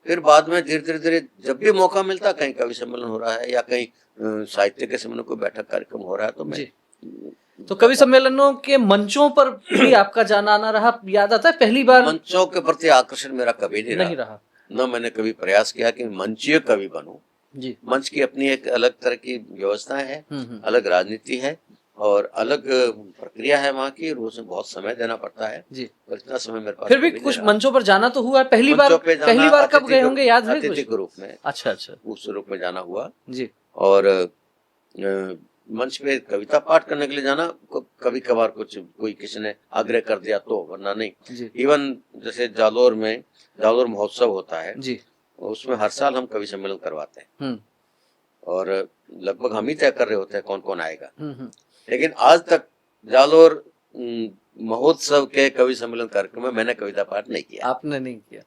फिर बाद में धीरे धीरे जब भी मौका मिलता, कहीं कवि सम्मेलन हो रहा है या कहीं साहित्य के सम्मेलन कोई बैठक कार्यक्रम हो रहा है, तो मैं जी। तो कवि सम्मेलनों के मंचों पर भी आपका जाना आना रहा, याद आता है पहली बार? मंचों के प्रति आकर्षण मेरा कभी नहीं रहा। न मैंने कभी प्रयास किया कि मंचीय कवि बनूं। जी। मंच की अपनी एक अलग तरह की व्यवस्थाएं है, अलग राजनीति है और अलग प्रक्रिया है वहाँ की। रोज में बहुत समय देना पड़ता है जी। और इतना समय मेरे पास फिर भी कभी कुछ नहीं रहा। मंचों पर जाना तो हुआ है। पहली बार कब गए होंगे, याद है कुछ? अतिथि के रूप में। अच्छा अच्छा। उस रूप में जाना हुआ। जी। और मंच पे कविता पाठ करने के लिए जाना कभी कभार कुछ कोई किसी ने आग्रह कर दिया तो, वरना नहीं। इवन जैसे जालोर महोत्सव होता है जी। उसमें हर साल हम कवि सम्मेलन करवाते हैं और लगभग हम ही तय कर रहे होते हैं कौन कौन आएगा। लेकिन आज तक जालोर महोत्सव के कवि सम्मेलन कार्यक्रम में मैंने कविता पाठ नहीं किया। आपने नहीं किया?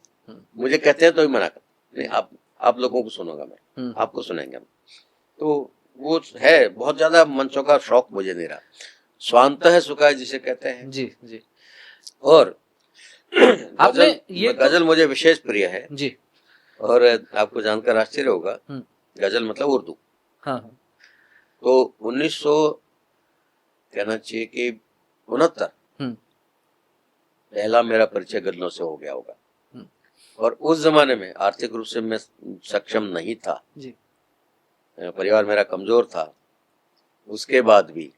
मुझे कहते हैं तो ही मना कर, नहीं आप लोगों को सुनूंगा मैं, आपको सुनेंगे हम। तो वो है, बहुत ज्यादा मंचों का शौक मुझे नहीं रहा। स्वांत है सुखाय जिसे कहते हैं। जी जी। और आपने ये गजल मुझे विशेष प्रिय है जी। और आपको जानकर आश्चर्य होगा, गजल मतलब उर्दू। हाँ। तो 1900 कहना चाहिए कि 69 पहला मेरा परिचय गजलों से हो गया होगा। और उस जमाने में आर्थिक रूप से मैं सक्षम नहीं था जी। परिवार मेरा कमजोर था। उसके बाद भी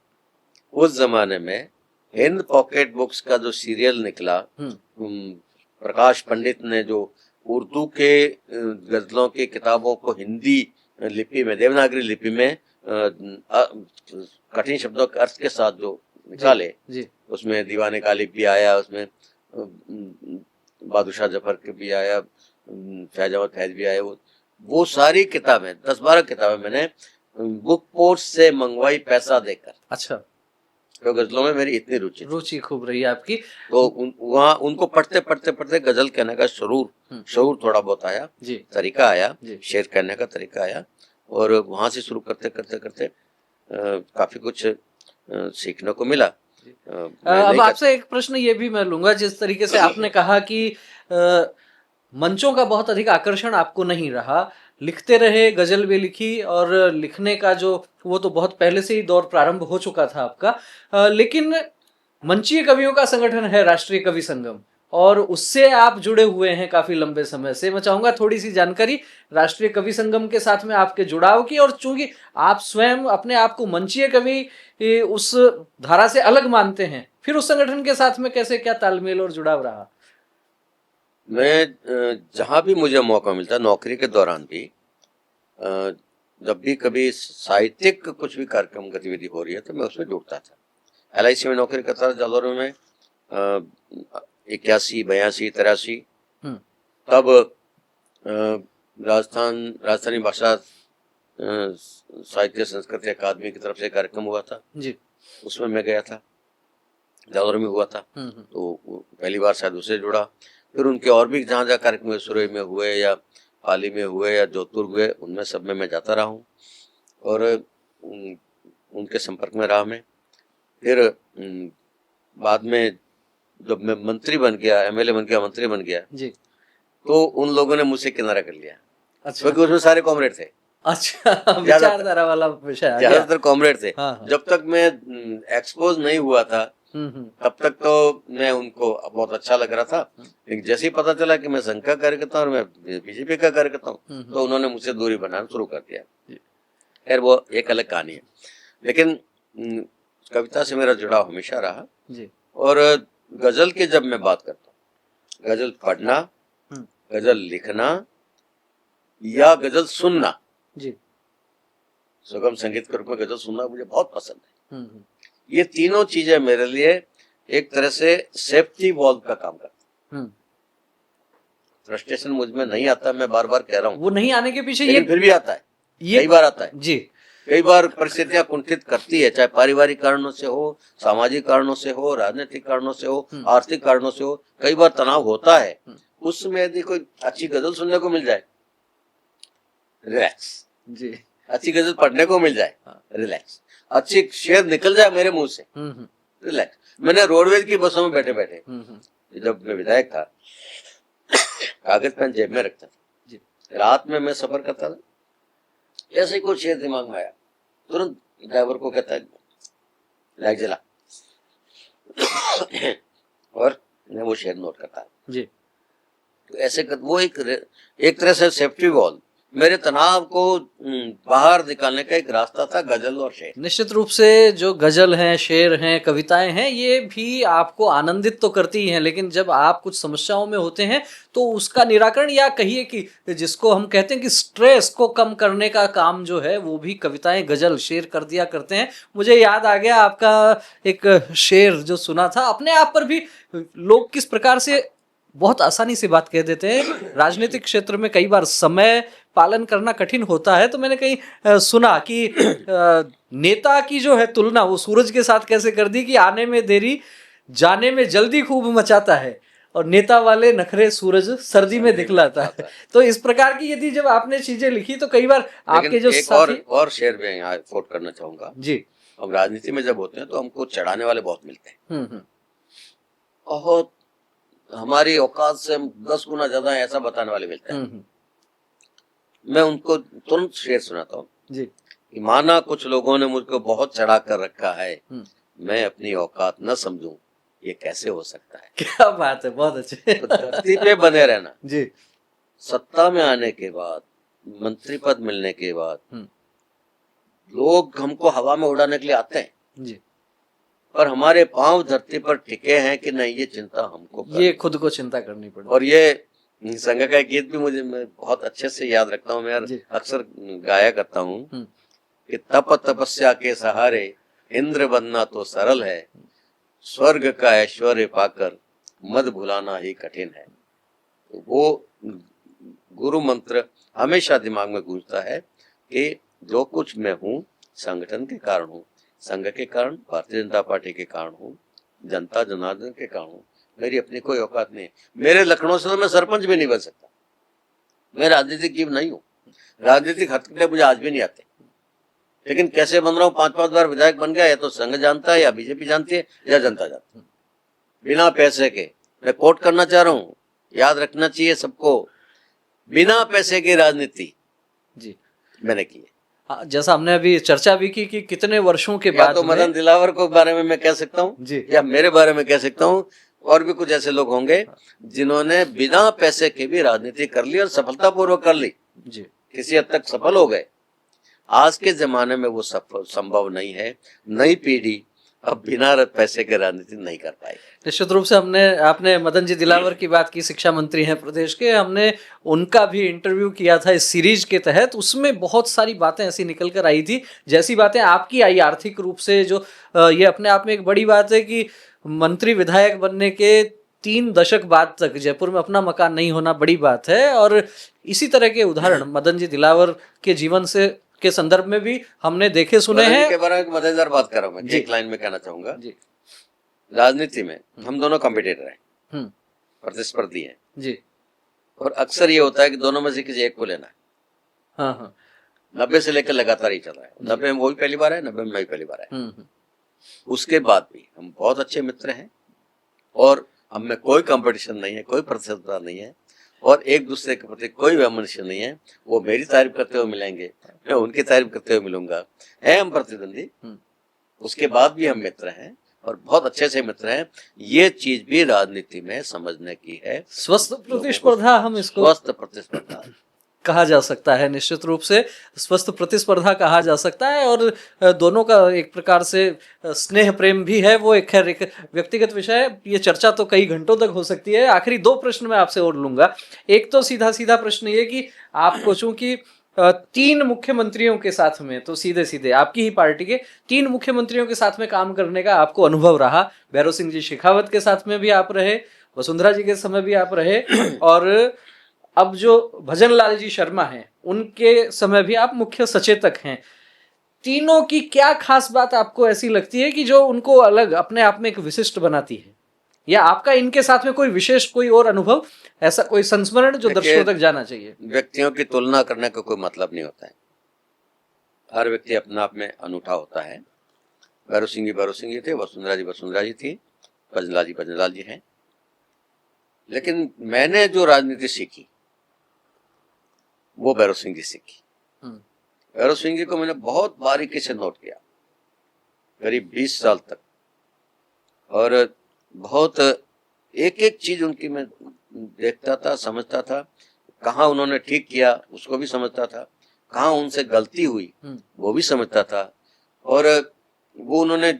उस जमाने में हिंद पॉकेट बुक्स का जो सीरियल निकला, प्रकाश पंडित ने जो उर्दू के गजलों की किताबों को हिंदी लिपि में, देवनागरी लिपि में कठिन शब्दों के अर्थ के साथ जो निकाले जी। उसमें दीवाने गालिब भी आया, उसमें बादशाह जफर के भी आया, फैज अहमद फैज भी आया। वो सारी किताबें 10-12 किताबें मैंने बुक पोस्ट से मंगवाई पैसा देकर। अच्छा। तो गजलों में मेरी इतनी रुचि खूब रही है आपकी। तो वहाँ उनको पढ़ते गजल कहने का शरूर थोड़ा बहुत आया जी। तरीका आया, शेर कहने का तरीका आया और वहां से शुरू करते काफी कुछ सीखने को मिला। अब आपसे एक प्रश्न ये भी मैं लूंगा, जिस तरीके से आपने कहा कि मंचों का बहुत अधिक आकर्षण आपको नहीं रहा, लिखते रहे, गजल भी लिखी और लिखने का जो वो तो बहुत पहले से ही दौर प्रारंभ हो चुका था आपका, लेकिन मंचीय कवियों का संगठन है राष्ट्रीय कवि संगम और उससे आप जुड़े हुए हैं काफी लंबे समय से। मैं चाहूंगा थोड़ी सी जानकारी राष्ट्रीय कवि संगम के साथ में आपके जुड़ाव की, और चूंकि आप स्वयं अपने आप को मंचीय कवि उस धारा से अलग मानते हैं, फिर उस संगठन के साथ में कैसे क्या तालमेल और जुड़ाव रहा? मैं जहां भी मुझे मौका मिलता, नौकरी के दौरान भी, जब भी कभी साहित्यिक कुछ भी कार्यक्रम गतिविधि हो रही है तो मैं उसमें जुड़ता था। LIC में नौकरी करता था जालोर में 81, 82, 83। तब राजस्थानी भाषा साहित्य संस्कृति अकादमी की तरफ से कार्यक्रम हुआ था जी। उसमें मैं गया था, जालोर में हुआ था। तो पहली बार शायद उससे जुड़ा। फिर उनके और भी जहाँ जहाँ कार्यक्रम सुरई में हुए या पाली में हुए या जोधपुर हुए, उनमें सब में मैं जाता रहा हूँ और उनके संपर्क में रहा मैं। फिर बाद में जब मैं मंत्री बन गया, MLA बन गया, मंत्री बन गया जी, तो उन लोगों ने मुझसे किनारा कर लिया। अच्छा। क्योंकि उसमें सारे कॉमरेड थे। अच्छा, विचारधारा वाला विषय, ज्यादातर कॉमरेड थे। हाँ। जब तक मैं एक्सपोज नहीं हुआ था तब तक तो मैं उनको बहुत अच्छा लग रहा था, लेकिन जैसे ही पता चला कि मैं संघ का कार्यकर्ता और मैं BJP का कार्यकर्ता हूँ तो उन्होंने मुझसे दूरी बनाना शुरू कर दिया। खैर वो एक अलग कहानी है, लेकिन कविता से मेरा जुड़ाव हमेशा रहा जी। और गजल की जब मैं बात करता हूँ, गजल पढ़ना, गजल लिखना या गजल सुनना जी, सुगम संगीत के रूप में गजल सुनना मुझे बहुत पसंद है। ये तीनों चीजें मेरे लिए एक तरह से सेफ्टी वॉल्व का काम करती हैं। फ्रस्ट्रेशन मुझ में नहीं आता, मैं बार बार कह रहा हूँ, वो नहीं आने के पीछे लेकिन ये फिर भी आता है, ये कई बार आता है। जी कई बार परिस्थितियां कुंठित करती है, चाहे पारिवारिक कारणों से हो, सामाजिक कारणों से हो, राजनीतिक कारणों से हो, आर्थिक कारणों से हो, कई बार तनाव होता है। उसमें यदि कोई अच्छी गजल सुनने को मिल जाए, रिलैक्स। जी, अच्छी गजल पढ़ने को मिल जाए, रिलैक्स। अच्छी शेर निकल जाए मेरे मुंह से, रिलैक्स। मैंने रोडवेज की बसों में बैठे बैठे, जब मैं विधायक था, कागज पेन जेब में रखता था, रात में मैं सफर करता था, ऐसे ही कोई शेर दिमाग में आया, तुरंत ड्राइवर को कहता है लाइट जला, और मैं वो शेर नोट करता जी। तो ऐसे वो एक तरह से सेफ्टी वॉल मेरे तनाव को बाहर निकालने का एक रास्ता था, गजल और शेर। निश्चित रूप से जो गजल हैं, शेर हैं, कविताएं हैं, ये भी आपको आनंदित तो करती ही हैं, लेकिन जब आप कुछ समस्याओं में होते हैं तो उसका निराकरण, या कहिए कि जिसको हम कहते हैं कि स्ट्रेस को कम करने का काम जो है, वो भी कविताएं, गजल, शेर कर दिया करते हैं। मुझे याद आ गया आपका एक शेर जो सुना था, अपने आप पर भी लोग किस प्रकार से बहुत आसानी से बात कह देते हैं। राजनीतिक क्षेत्र में कई बार समय पालन करना कठिन होता है, तो मैंने कहीं सुना कि नेता की जो है तुलना वो सूरज के साथ कैसे कर दी कि आने में देरी जाने में जल्दी खूब मचाता है, और नेता वाले नखरे सूरज सर्दी में दिखलाता है। तो इस प्रकार की यदि जब आपने चीजें लिखी तो कई बार आपके जो एक और शेर में यहाँ कोट करना चाहूंगा जी। हम राजनीति में जब होते हैं तो हमको चढ़ाने वाले बहुत मिलते हैं, बहुत हमारी औकात से 10 गुना ज्यादा ऐसा बताने वाले मिलते हैं। मैं उनको तुरंत शेर सुनाता हूँ कि माना कुछ लोगों ने मुझको बहुत चढ़ा कर रखा है, मैं अपनी औकात न समझूं, ये कैसे हो सकता है। क्या बात है, बहुत अच्छे। तो धरती पे बने रहना जी, सत्ता में आने के बाद, मंत्री पद मिलने के बाद लोग हमको हवा में उड़ाने के लिए आते हैं जी, पर हमारे पांव धरती पर टिके हैं कि नहीं, ये चिंता हमको ये खुद को चिंता करनी पड़ेगी। और ये संघ का एक गीत भी मुझे मैं बहुत अच्छे से याद रखता हूँ, मैं अक्सर गाया करता हूँ कि तप तपस्या के सहारे इंद्र बनना तो सरल है, स्वर्ग का ऐश्वर्य पाकर मद भुलाना ही कठिन है। तो वो गुरु मंत्र हमेशा दिमाग में गूंजता है कि जो कुछ मैं हूँ संगठन के कारण हूँ, संघ के कारण, भारतीय जनता पार्टी के कारण हूँ, जनता जनार्दन के कारण हूँ, मेरी अपनी कोई औकात नहीं। मेरे लखनऊ से तो मैं सरपंच भी नहीं बन सकता, मैं राजनीतिक जीव नहीं हूँ, राजनीतिक हथकंडे मुझे आज भी नहीं आते, लेकिन कैसे बन रहा हूँ, 5-5 बार विधायक बन गया, या तो संघ जानता है, या बीजेपी जानती है, या जनता जानती है। बिना पैसे के, मैं कोट करना चाह रहा हूँ, याद रखना चाहिए सबको, बिना पैसे की राजनीति जी मैंने की है। जैसा हमने अभी चर्चा भी की कि कितने वर्षों के बाद तो मदन दिलावर को बारे में मैं कह सकता हूँ जी, या मेरे बारे में कह सकता हूँ, और भी कुछ ऐसे लोग होंगे जिन्होंने बिना पैसे के भी राजनीति कर ली और सफलतापूर्वक कर ली जी, किसी हद तक सफल हो गए। आज के जमाने में वो संभव नहीं है, नई पीढ़ी अब बिना पैसे के राजनीति नहीं कर पाएगी। निश्चित रूप से आपने मदन जी दिलावर की बात की, शिक्षा मंत्री हैं प्रदेश के, हमने उनका भी इंटरव्यू किया था इस सीरीज के तहत, उसमें बहुत सारी बातें ऐसी निकल कर आई थी जैसी बातें आपकी आई आर्थिक रूप से, जो ये अपने आप में एक बड़ी बात है कि मंत्री विधायक बनने के 3 दशक बाद तक जयपुर में अपना मकान नहीं होना बड़ी बात है, और इसी तरह के उदाहरण मदन जी दिलावर के जीवन से के संदर्भ में भी हमने देखे सुने हैं। के बारे में मजेदार बात कर रहा हूँ मैं, एक लाइन में कहना चाहूंगा जी, राजनीति में हम दोनों कॉम्पिटिटर हैं, प्रतिस्पर्धी हैं जी, और अक्सर ये होता है कि दोनों में से किसी एक को लेना है। हाँ, 90 से लेकर लगातार ही चल रहा है, 90 में वो भी पहली बार है, 90 में मैं भी पहली बार है। उसके बाद भी हम बहुत अच्छे मित्र हैं, और हम में कोई कंपटीशन नहीं है, कोई प्रतिस्पर्धा नहीं है, और एक दूसरे के प्रति कोई वैमनस्य नहीं है। वो मेरी तारीफ करते हुए मिलेंगे, मैं उनकी तारीफ करते हुए मिलूंगा। है हम प्रतिद्वंदी, उसके बाद भी हम मित्र हैं, और बहुत अच्छे से मित्र हैं। ये चीज भी राजनीति में समझने की है, स्वस्थ प्रतिस्पर्धा, हम इसको स्वस्थ प्रतिस्पर्धा कहा जा सकता है, निश्चित रूप से स्वस्थ प्रतिस्पर्धा कहा जा सकता है, और दोनों का एक प्रकार से स्नेह प्रेम भी है, वो एक खैर एक व्यक्तिगत विषय है, ये चर्चा तो कई घंटों तक हो सकती है। आखिरी 2 प्रश्न मैं आपसे और लूंगा। एक तो सीधा सीधा प्रश्न ये कि आपको चूंकि 3 मुख्यमंत्रियों के साथ में, तो सीधे सीधे आपकी ही पार्टी के 3 मुख्यमंत्रियों के साथ में काम करने का आपको अनुभव रहा, भैरव सिंह जी शेखावत के साथ में भी आप रहे, वसुंधरा जी के समय भी आप रहे, और अब जो भजन लाल जी शर्मा हैं, उनके समय भी आप मुख्य सचेतक हैं। तीनों की क्या खास बात आपको ऐसी लगती है कि जो उनको अलग अपने आप में एक विशिष्ट बनाती है, या आपका इनके साथ में कोई विशेष कोई और अनुभव, ऐसा कोई संस्मरण जो देखिए, दर्शकों तक जाना चाहिए? व्यक्तियों की तुलना करने का कोई मतलब नहीं होता है। हर व्यक्ति अपने आप में अनूठा होता है। भैरव सिंह जी थे, वसुंधरा जी थी, भजन लाल जी हैं। लेकिन मैंने जो राजनीति सीखी वो भैरव सिंह जी सीखी। भैरव सिंह जी को मैंने बहुत बारीकी से नोट किया, करीब 20 साल तक, और बहुत एक एक चीज उनकी मैं देखता था, समझता था। कहाँ उन्होंने ठीक किया उसको भी समझता था, कहाँ उनसे गलती हुई वो भी समझता था। और वो उन्होंने,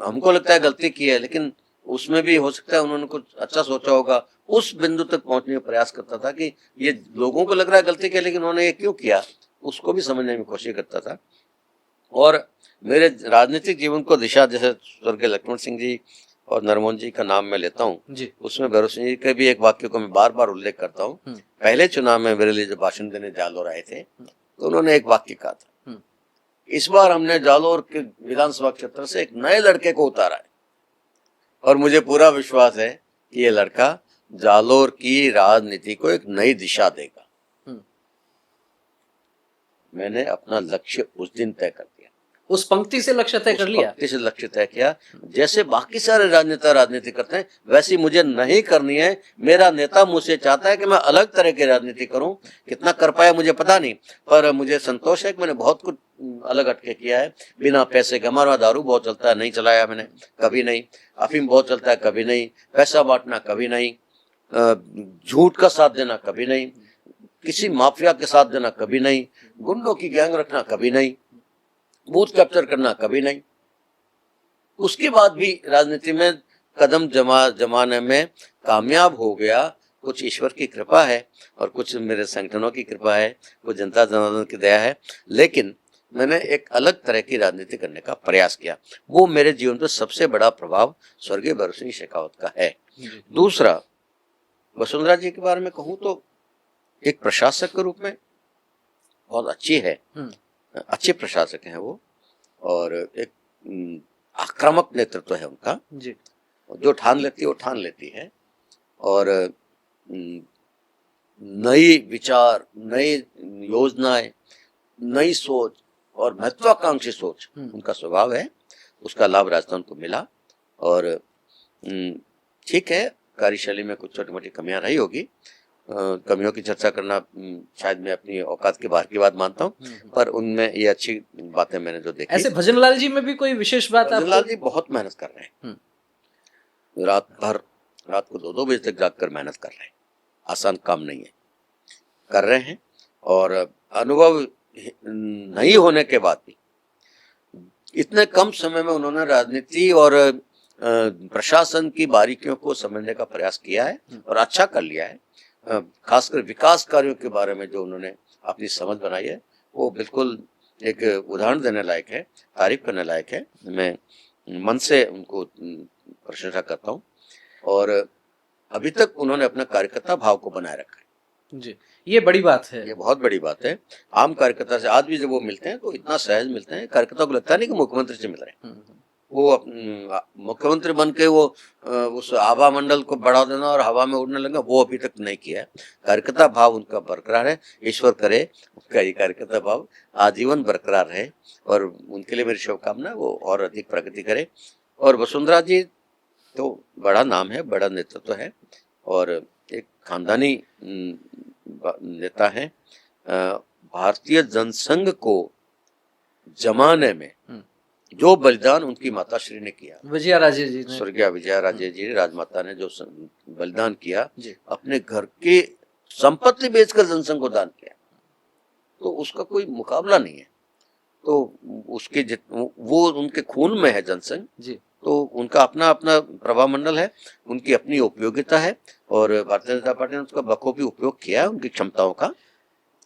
हमको लगता है गलती की है, लेकिन उसमें भी हो सकता है उन्होंने कुछ अच्छा सोचा होगा। उस बिंदु तक पहुंचने का प्रयास करता था कि ये लोगों को लग रहा है गलती की, लेकिन उन्होंने ये क्यों किया उसको भी समझने की कोशिश करता था। और मेरे राजनीतिक जीवन को दिशा, जैसे स्वर्गीय लक्ष्मण सिंह जी और नरमोहन जी का नाम मैं लेता हूँ, उसमें भैरव सिंह जी के भी एक वाक्य को मैं बार बार उल्लेख करता हूँ। पहले चुनाव में मेरे लिए जो भाषण देने जालोर आए थे, तो उन्होंने एक वाक्य कहा था, इस बार हमने जालोर के विधानसभा क्षेत्र से एक नए लड़के को उतारा है, और मुझे पूरा विश्वास है कि ये लड़का जालोर की राजनीति को एक नई दिशा देगा। मैंने अपना लक्ष्य उस दिन तय कर दिया, उस पंक्ति से लक्ष्य तय कर लिया। पंक्ति से लक्ष्य तय किया। जैसे बाकी सारे राजनेता राजनीति करते हैं वैसी मुझे नहीं करनी है। मेरा नेता मुझसे चाहता है कि मैं अलग तरह की राजनीति करूं। कितना कर पाया मुझे पता नहीं, पर मुझे संतोष है कि मैंने बहुत कुछ अलग हटके किया है। बिना पैसे के, हमारा दारू बहुत चलता है, नहीं चलाया मैंने कभी नहीं। अफीम बहुत चलता है, कभी नहीं। पैसा बांटना कभी नहीं। झूठ का साथ देना कभी नहीं। किसी माफिया के साथ देना कभी नहीं। गुंडों की गैंग रखना कभी नहीं। बूथ कैप्चर करना कभी नहीं। उसके बाद भी राजनीति में कदम जमाने में कामयाब हो गया। कुछ ईश्वर की कृपा है और कुछ मेरे संगठनों की कृपा है, कुछ जनता जनार्दन की दया है। लेकिन मैंने एक अलग तरह की राजनीति करने का प्रयास किया। वो मेरे जीवन पर सबसे बड़ा प्रभाव स्वर्गीय भैरव सिंह शेखावत का है। दूसरा, वसुंधरा जी के बारे में कहूँ तो एक प्रशासक के रूप में बहुत अच्छी है, अच्छे प्रशासक हैं वो, और एक आक्रामक नेतृत्व है उनका जी। जो ठान लेती है वो ठान लेती है, और नई विचार, नई योजनाएं, नई सोच और महत्वाकांक्षी सोच उनका स्वभाव है। उसका लाभ राजस्थान को मिला। और ठीक है, कार्यशैली में कुछ छोटी मोटी कमियां रही होगी। कमियों की चर्चा करना शायद मैं अपनी औकात के बाहर की बात मानता हूँ, पर उनमें ये अच्छी बातें मैंने जो देखी। ऐसे भजन लाल जी में भी कोई विशेष बात? भजन लाल जी बहुत मेहनत कर रहे हैं। रात को 2-2 बजे तक जागकर मेहनत कर रहे हैं। आसान काम नहीं है, कर रहे हैं। और अनुभव नहीं होने के बाद भी इतने कम समय में उन्होंने राजनीति और प्रशासन की बारीकियों को समझने का प्रयास किया है और अच्छा कर लिया है। खासकर विकास कार्यों के बारे में जो उन्होंने अपनी समझ बनाई है वो बिल्कुल एक उदाहरण देने लायक है, तारीफ करने लायक है। मैं मन से उनको प्रशंसा करता हूँ। और अभी तक उन्होंने अपना कार्यकर्ता भाव को बनाए रखा है जी। ये बड़ी बात है, ये बहुत बड़ी बात है। आम कार्यकर्ता से आज भी जब वो मिलते हैं तो इतना सहज मिलते हैं, कार्यकर्ता को लगता नहीं कि मुख्यमंत्री से मिल रहे हैं। वो मुख्यमंत्री बन के वो उस हवा मंडल को बढ़ा देना और हवा में उड़ने लगा, वो अभी तक नहीं किया है। कार्यकर्ता भाव उनका बरकरार है। ईश्वर करे उनका ये कार्यकर्ता भाव आजीवन बरकरार रहे, और उनके लिए मेरी शुभकामना, वो और अधिक प्रगति करे। और वसुंधरा जी तो बड़ा नाम है, बड़ा नेतृत्व है, और एक खानदानी नेता है। भारतीय जनसंघ को जमाने में जो बलिदान उनकी माता श्री ने किया, विजया राजे जी ने, स्वर्गीय विजया राजे जी राजमाता ने जो बलिदान किया, अपने घर की संपत्ति बेचकर जनसंघ को दान किया, तो उसका कोई मुकाबला नहीं है। तो उसके वो उनके खून में है जनसंघ जी। तो उनका अपना अपना प्रभाव मंडल है, उनकी अपनी उपयोगिता है, और भारतीय जनता पार्टी ने उसका बखूबी उपयोग किया है, उनकी क्षमताओं का।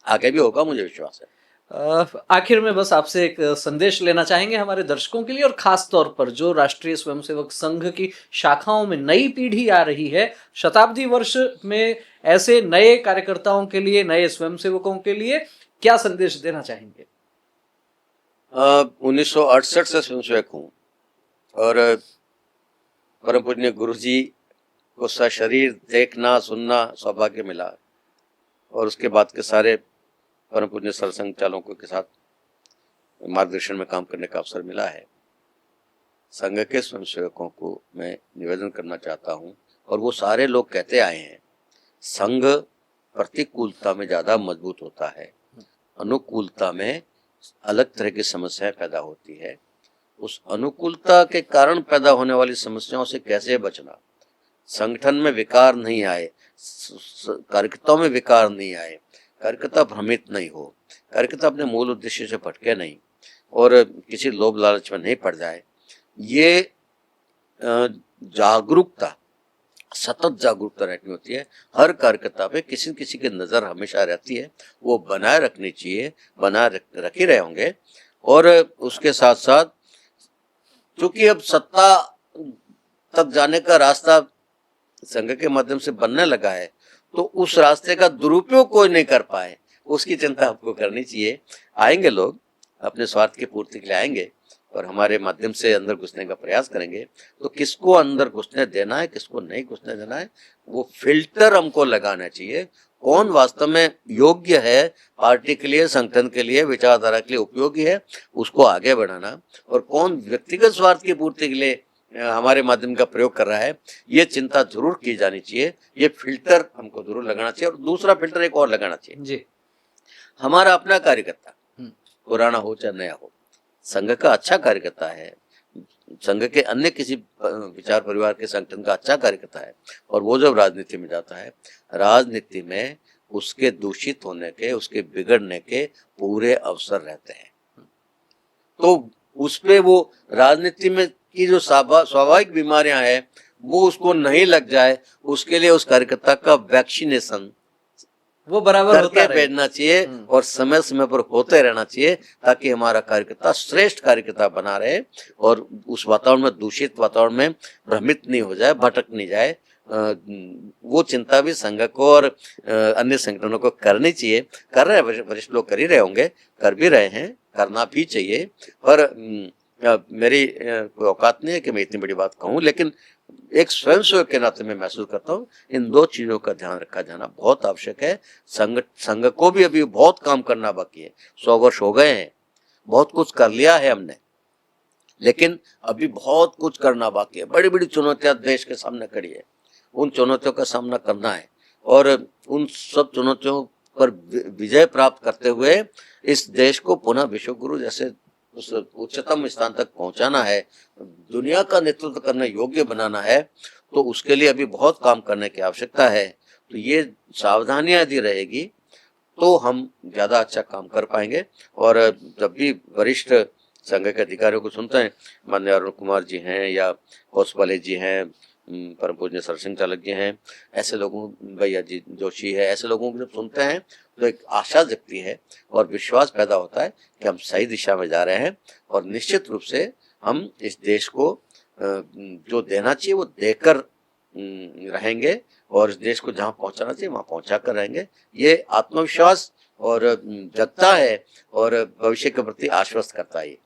आगे भी होगा, मुझे विश्वास है। आखिर में बस आपसे एक संदेश लेना चाहेंगे हमारे दर्शकों के लिए, और खास तौर पर जो राष्ट्रीय स्वयंसेवक संघ की शाखाओं में नई पीढ़ी आ रही है, शताब्दी वर्ष में ऐसे नए कार्यकर्ताओं के लिए, नए स्वयंसेवकों के लिए क्या संदेश देना चाहेंगे? 1968 से स्वयंसेवक हूँ और परम पूज्य गुरु जी को सशरीर देखना सुनना सौभाग्य मिला, और उसके बाद के सारे परम पूज्य सरसंघ चालकों के साथ मार्गदर्शन में काम करने का अवसर मिला है। संघ के स्वयंसेवकों को मैं निवेदन करना चाहता हूँ, और वो सारे लोग कहते आए हैं, संघ प्रतिकूलता में ज्यादा मजबूत होता है, अनुकूलता में अलग तरह की समस्याएं पैदा होती है। उस अनुकूलता के कारण पैदा होने वाली समस्याओं से कैसे बचना, संगठन में विकार नहीं आए, कार्यकर्ताओं में विकार नहीं आए, कार्यकर्ता भ्रमित नहीं हो, कार्यकर्ता अपने मूल उद्देश्य से भटके नहीं और किसी लोभ लालच में नहीं पड़ जाए, ये जागरूकता, सतत जागरूकता रखनी होती है। हर कार्यकर्ता पे किसी न किसी की नजर हमेशा रहती है, वो बनाए रखनी चाहिए, बनाए रख ही रहे होंगे। और उसके साथ साथ चूंकि अब सत्ता तक जाने का रास्ता संघ के माध्यम से बनने लगा है, तो उस रास्ते का दुरुपयोग कोई नहीं कर पाए, उसकी चिंता आपको करनी चाहिए। आएंगे लोग, अपने स्वार्थ की पूर्ति के लिए आएंगे और हमारे माध्यम से अंदर घुसने का प्रयास करेंगे, तो किसको अंदर घुसने देना है, किसको नहीं घुसने देना है, वो फिल्टर हमको लगाना चाहिए। कौन वास्तव में योग्य है पार्टी के लिए, संगठन के लिए, विचारधारा के लिए उपयोगी है, उसको आगे बढ़ाना, और कौन व्यक्तिगत स्वार्थ की पूर्ति के लिए हमारे माध्यम का प्रयोग कर रहा है, ये चिंता जरूर की जानी चाहिए। ये फिल्टर हमको जरूर लगाना चाहिए। और दूसरा फिल्टर एक और लगाना चाहिए जी, हमारा अपना कार्यकर्ता, पुराना हो चाहे नया हो, संघ का अच्छा कार्यकर्ता है, संघ के अन्य किसी विचार परिवार के संगठन का अच्छा कार्यकर्ता है, और वो जब राजनीति में जाता है, राजनीति में उसके दूषित होने के, उसके बिगड़ने के पूरे अवसर रहते हैं। तो उस पे वो राजनीति में की जो स्वाभाविक बीमारियां हैं वो उसको नहीं लग जाए, उसके लिए उस कार्यकर्ता का वैक्सीनेशन वो बराबर होता करके भेजना चाहिए और समय समय पर होते रहना चाहिए, ताकि हमारा कार्यकर्ता श्रेष्ठ कार्यकर्ता बना रहे और उस वातावरण में, दूषित वातावरण में भ्रमित नहीं हो जाए, भटक नहीं जाए। वो चिंता भी संघ को और अन्य संगठनों को करनी चाहिए। कर रहे हैं, वरिष्ठ लोग कर ही रहे होंगे, कर भी रहे हैं, करना भी चाहिए। पर मेरी कोई औकात नहीं है कि मैं इतनी बड़ी बात कहूँ, लेकिन एक स्वयंसेवक के नाते मैं महसूस करता हूँ इन दो चीजों का ध्यान रखा जाना बहुत आवश्यक है। संघ को भी अभी बहुत काम करना बाकी है। 100 वर्ष हो गए हैं, बहुत कुछ कर लिया है हमने, लेकिन अभी बहुत कुछ करना बाकी है। बड़ी बड़ी चुनौतियां देश के सामने खड़ी है, उन चुनौतियों का सामना करना है और उन सब चुनौतियों पर विजय प्राप्त करते हुए इस देश को पुनः विश्व गुरु जैसे उस उच्चतम स्थान तक पहुंचाना है, दुनिया का नेतृत्व करने योग्य बनाना है। तो उसके लिए अभी बहुत काम करने की आवश्यकता है। तो ये सावधानियां यदि रहेगी तो हम ज्यादा अच्छा काम कर पाएंगे। और जब भी वरिष्ठ संघ के अधिकारियों को सुनते हैं, माननीय अरुण कुमार जी हैं या कोसवाले जी हैं, परम पूज्य सरसिंह चालक जी हैं, ऐसे लोगों, भैया जी जोशी है, ऐसे लोगों को जब सुनते हैं तो एक आशा जगती है और विश्वास पैदा होता है कि हम सही दिशा में जा रहे हैं। और निश्चित रूप से हम इस देश को जो देना चाहिए वो देकर रहेंगे और इस देश को जहाँ पहुँचाना चाहिए वहाँ पहुँचा कर रहेंगे। ये आत्मविश्वास और जगता है और भविष्य के प्रति आश्वस्त करता है।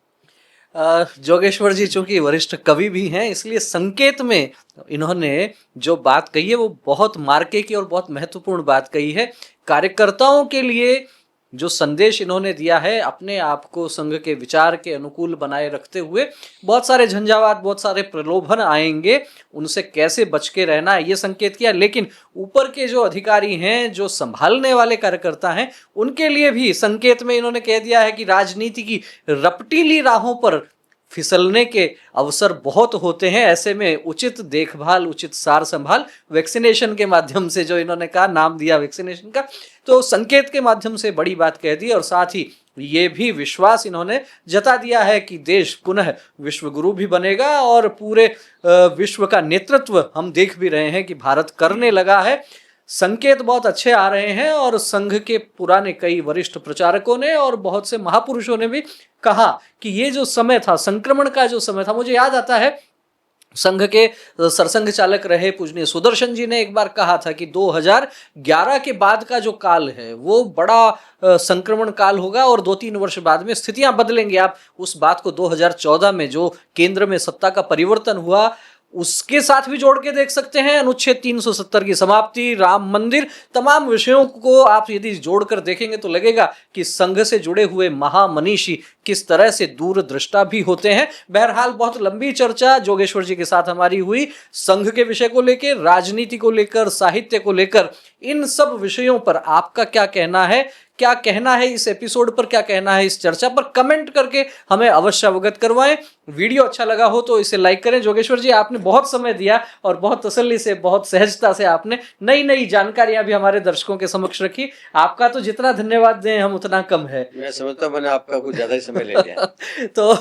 जोगेश्वर जी चूंकि वरिष्ठ कवि भी हैं, इसलिए संकेत में इन्होंने जो बात कही है वो बहुत मार्के की और बहुत महत्वपूर्ण बात कही है। कार्यकर्ताओं के लिए जो संदेश इन्होंने दिया है, अपने आप को संघ के विचार के अनुकूल बनाए रखते हुए, बहुत सारे झंझावात, बहुत सारे प्रलोभन आएंगे, उनसे कैसे बच के रहना है ये संकेत किया। लेकिन ऊपर के जो अधिकारी हैं, जो संभालने वाले कार्यकर्ता हैं, उनके लिए भी संकेत में इन्होंने कह दिया है कि राजनीति की रपटीली राहों पर फिसलने के अवसर बहुत होते हैं। ऐसे में उचित देखभाल, उचित सार संभाल, वैक्सीनेशन के माध्यम से, जो इन्होंने कहा, नाम दिया वैक्सीनेशन का, तो संकेत के माध्यम से बड़ी बात कह दी। और साथ ही ये भी विश्वास इन्होंने जता दिया है कि देश पुनः विश्व गुरु भी बनेगा और पूरे विश्व का नेतृत्व हम देख भी रहे हैं कि भारत करने लगा है। संकेत बहुत अच्छे आ रहे हैं और संघ के पुराने कई वरिष्ठ प्रचारकों ने और बहुत से महापुरुषों ने भी कहा कि ये जो समय था, संक्रमण का जो समय था, मुझे याद आता है संघ के सरसंघ चालक रहे पूजनीय सुदर्शन जी ने एक बार कहा था कि 2011 के बाद का जो काल है वो बड़ा संक्रमण काल होगा और 2-3 वर्ष बाद में स्थितियां बदलेंगी। आप उस बात को 2014 में जो केंद्र में सत्ता का परिवर्तन हुआ उसके साथ भी जोड़ के देख सकते हैं। अनुच्छेद 370 की समाप्ति, राम मंदिर, तमाम विषयों को आप यदि जोड़कर देखेंगे तो लगेगा कि संघ से जुड़े हुए महामनीषी किस तरह से दूरदृष्टा भी होते हैं। बहरहाल बहुत लंबी चर्चा जोगेश्वर जी के साथ हमारी हुई, संघ के विषय को लेकर, राजनीति को लेकर, साहित्य को लेकर, इन सब विषयों पर आपका क्या कहना है, क्या कहना है इस एपिसोड पर, क्या कहना है इस चर्चा पर, कमेंट करके हमें अवश्य अवगत करवाएं। वीडियो अच्छा लगा हो तो इसे लाइक करें। जोगेश्वर जी, आपने बहुत समय दिया और बहुत तसल्ली से, बहुत सहजता से आपने नई नई जानकारियां भी हमारे दर्शकों के समक्ष रखी। आपका तो जितना धन्यवाद दें हम उतना कम है। मैं समझता हूं मैंने आपका कुछ ज्यादा ही समय ले लिया। तो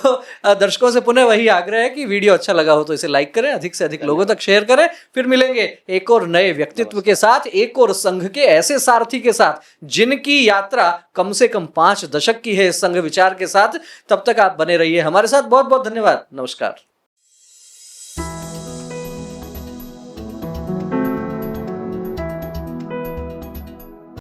दर्शकों से पुनः वही आग्रह है कि वीडियो अच्छा लगा हो तो इसे लाइक करें, अधिक से अधिक लोगों तक शेयर करें। फिर मिलेंगे एक और नए व्यक्तित्व के साथ, एक और संघ के ऐसे सारथी के साथ जिनकी यात्रा कम से कम 5 दशक की है संघ विचार के साथ। तब तक आप बने रहिए हमारे साथ। बहुत बहुत धन्यवाद। नमस्कार।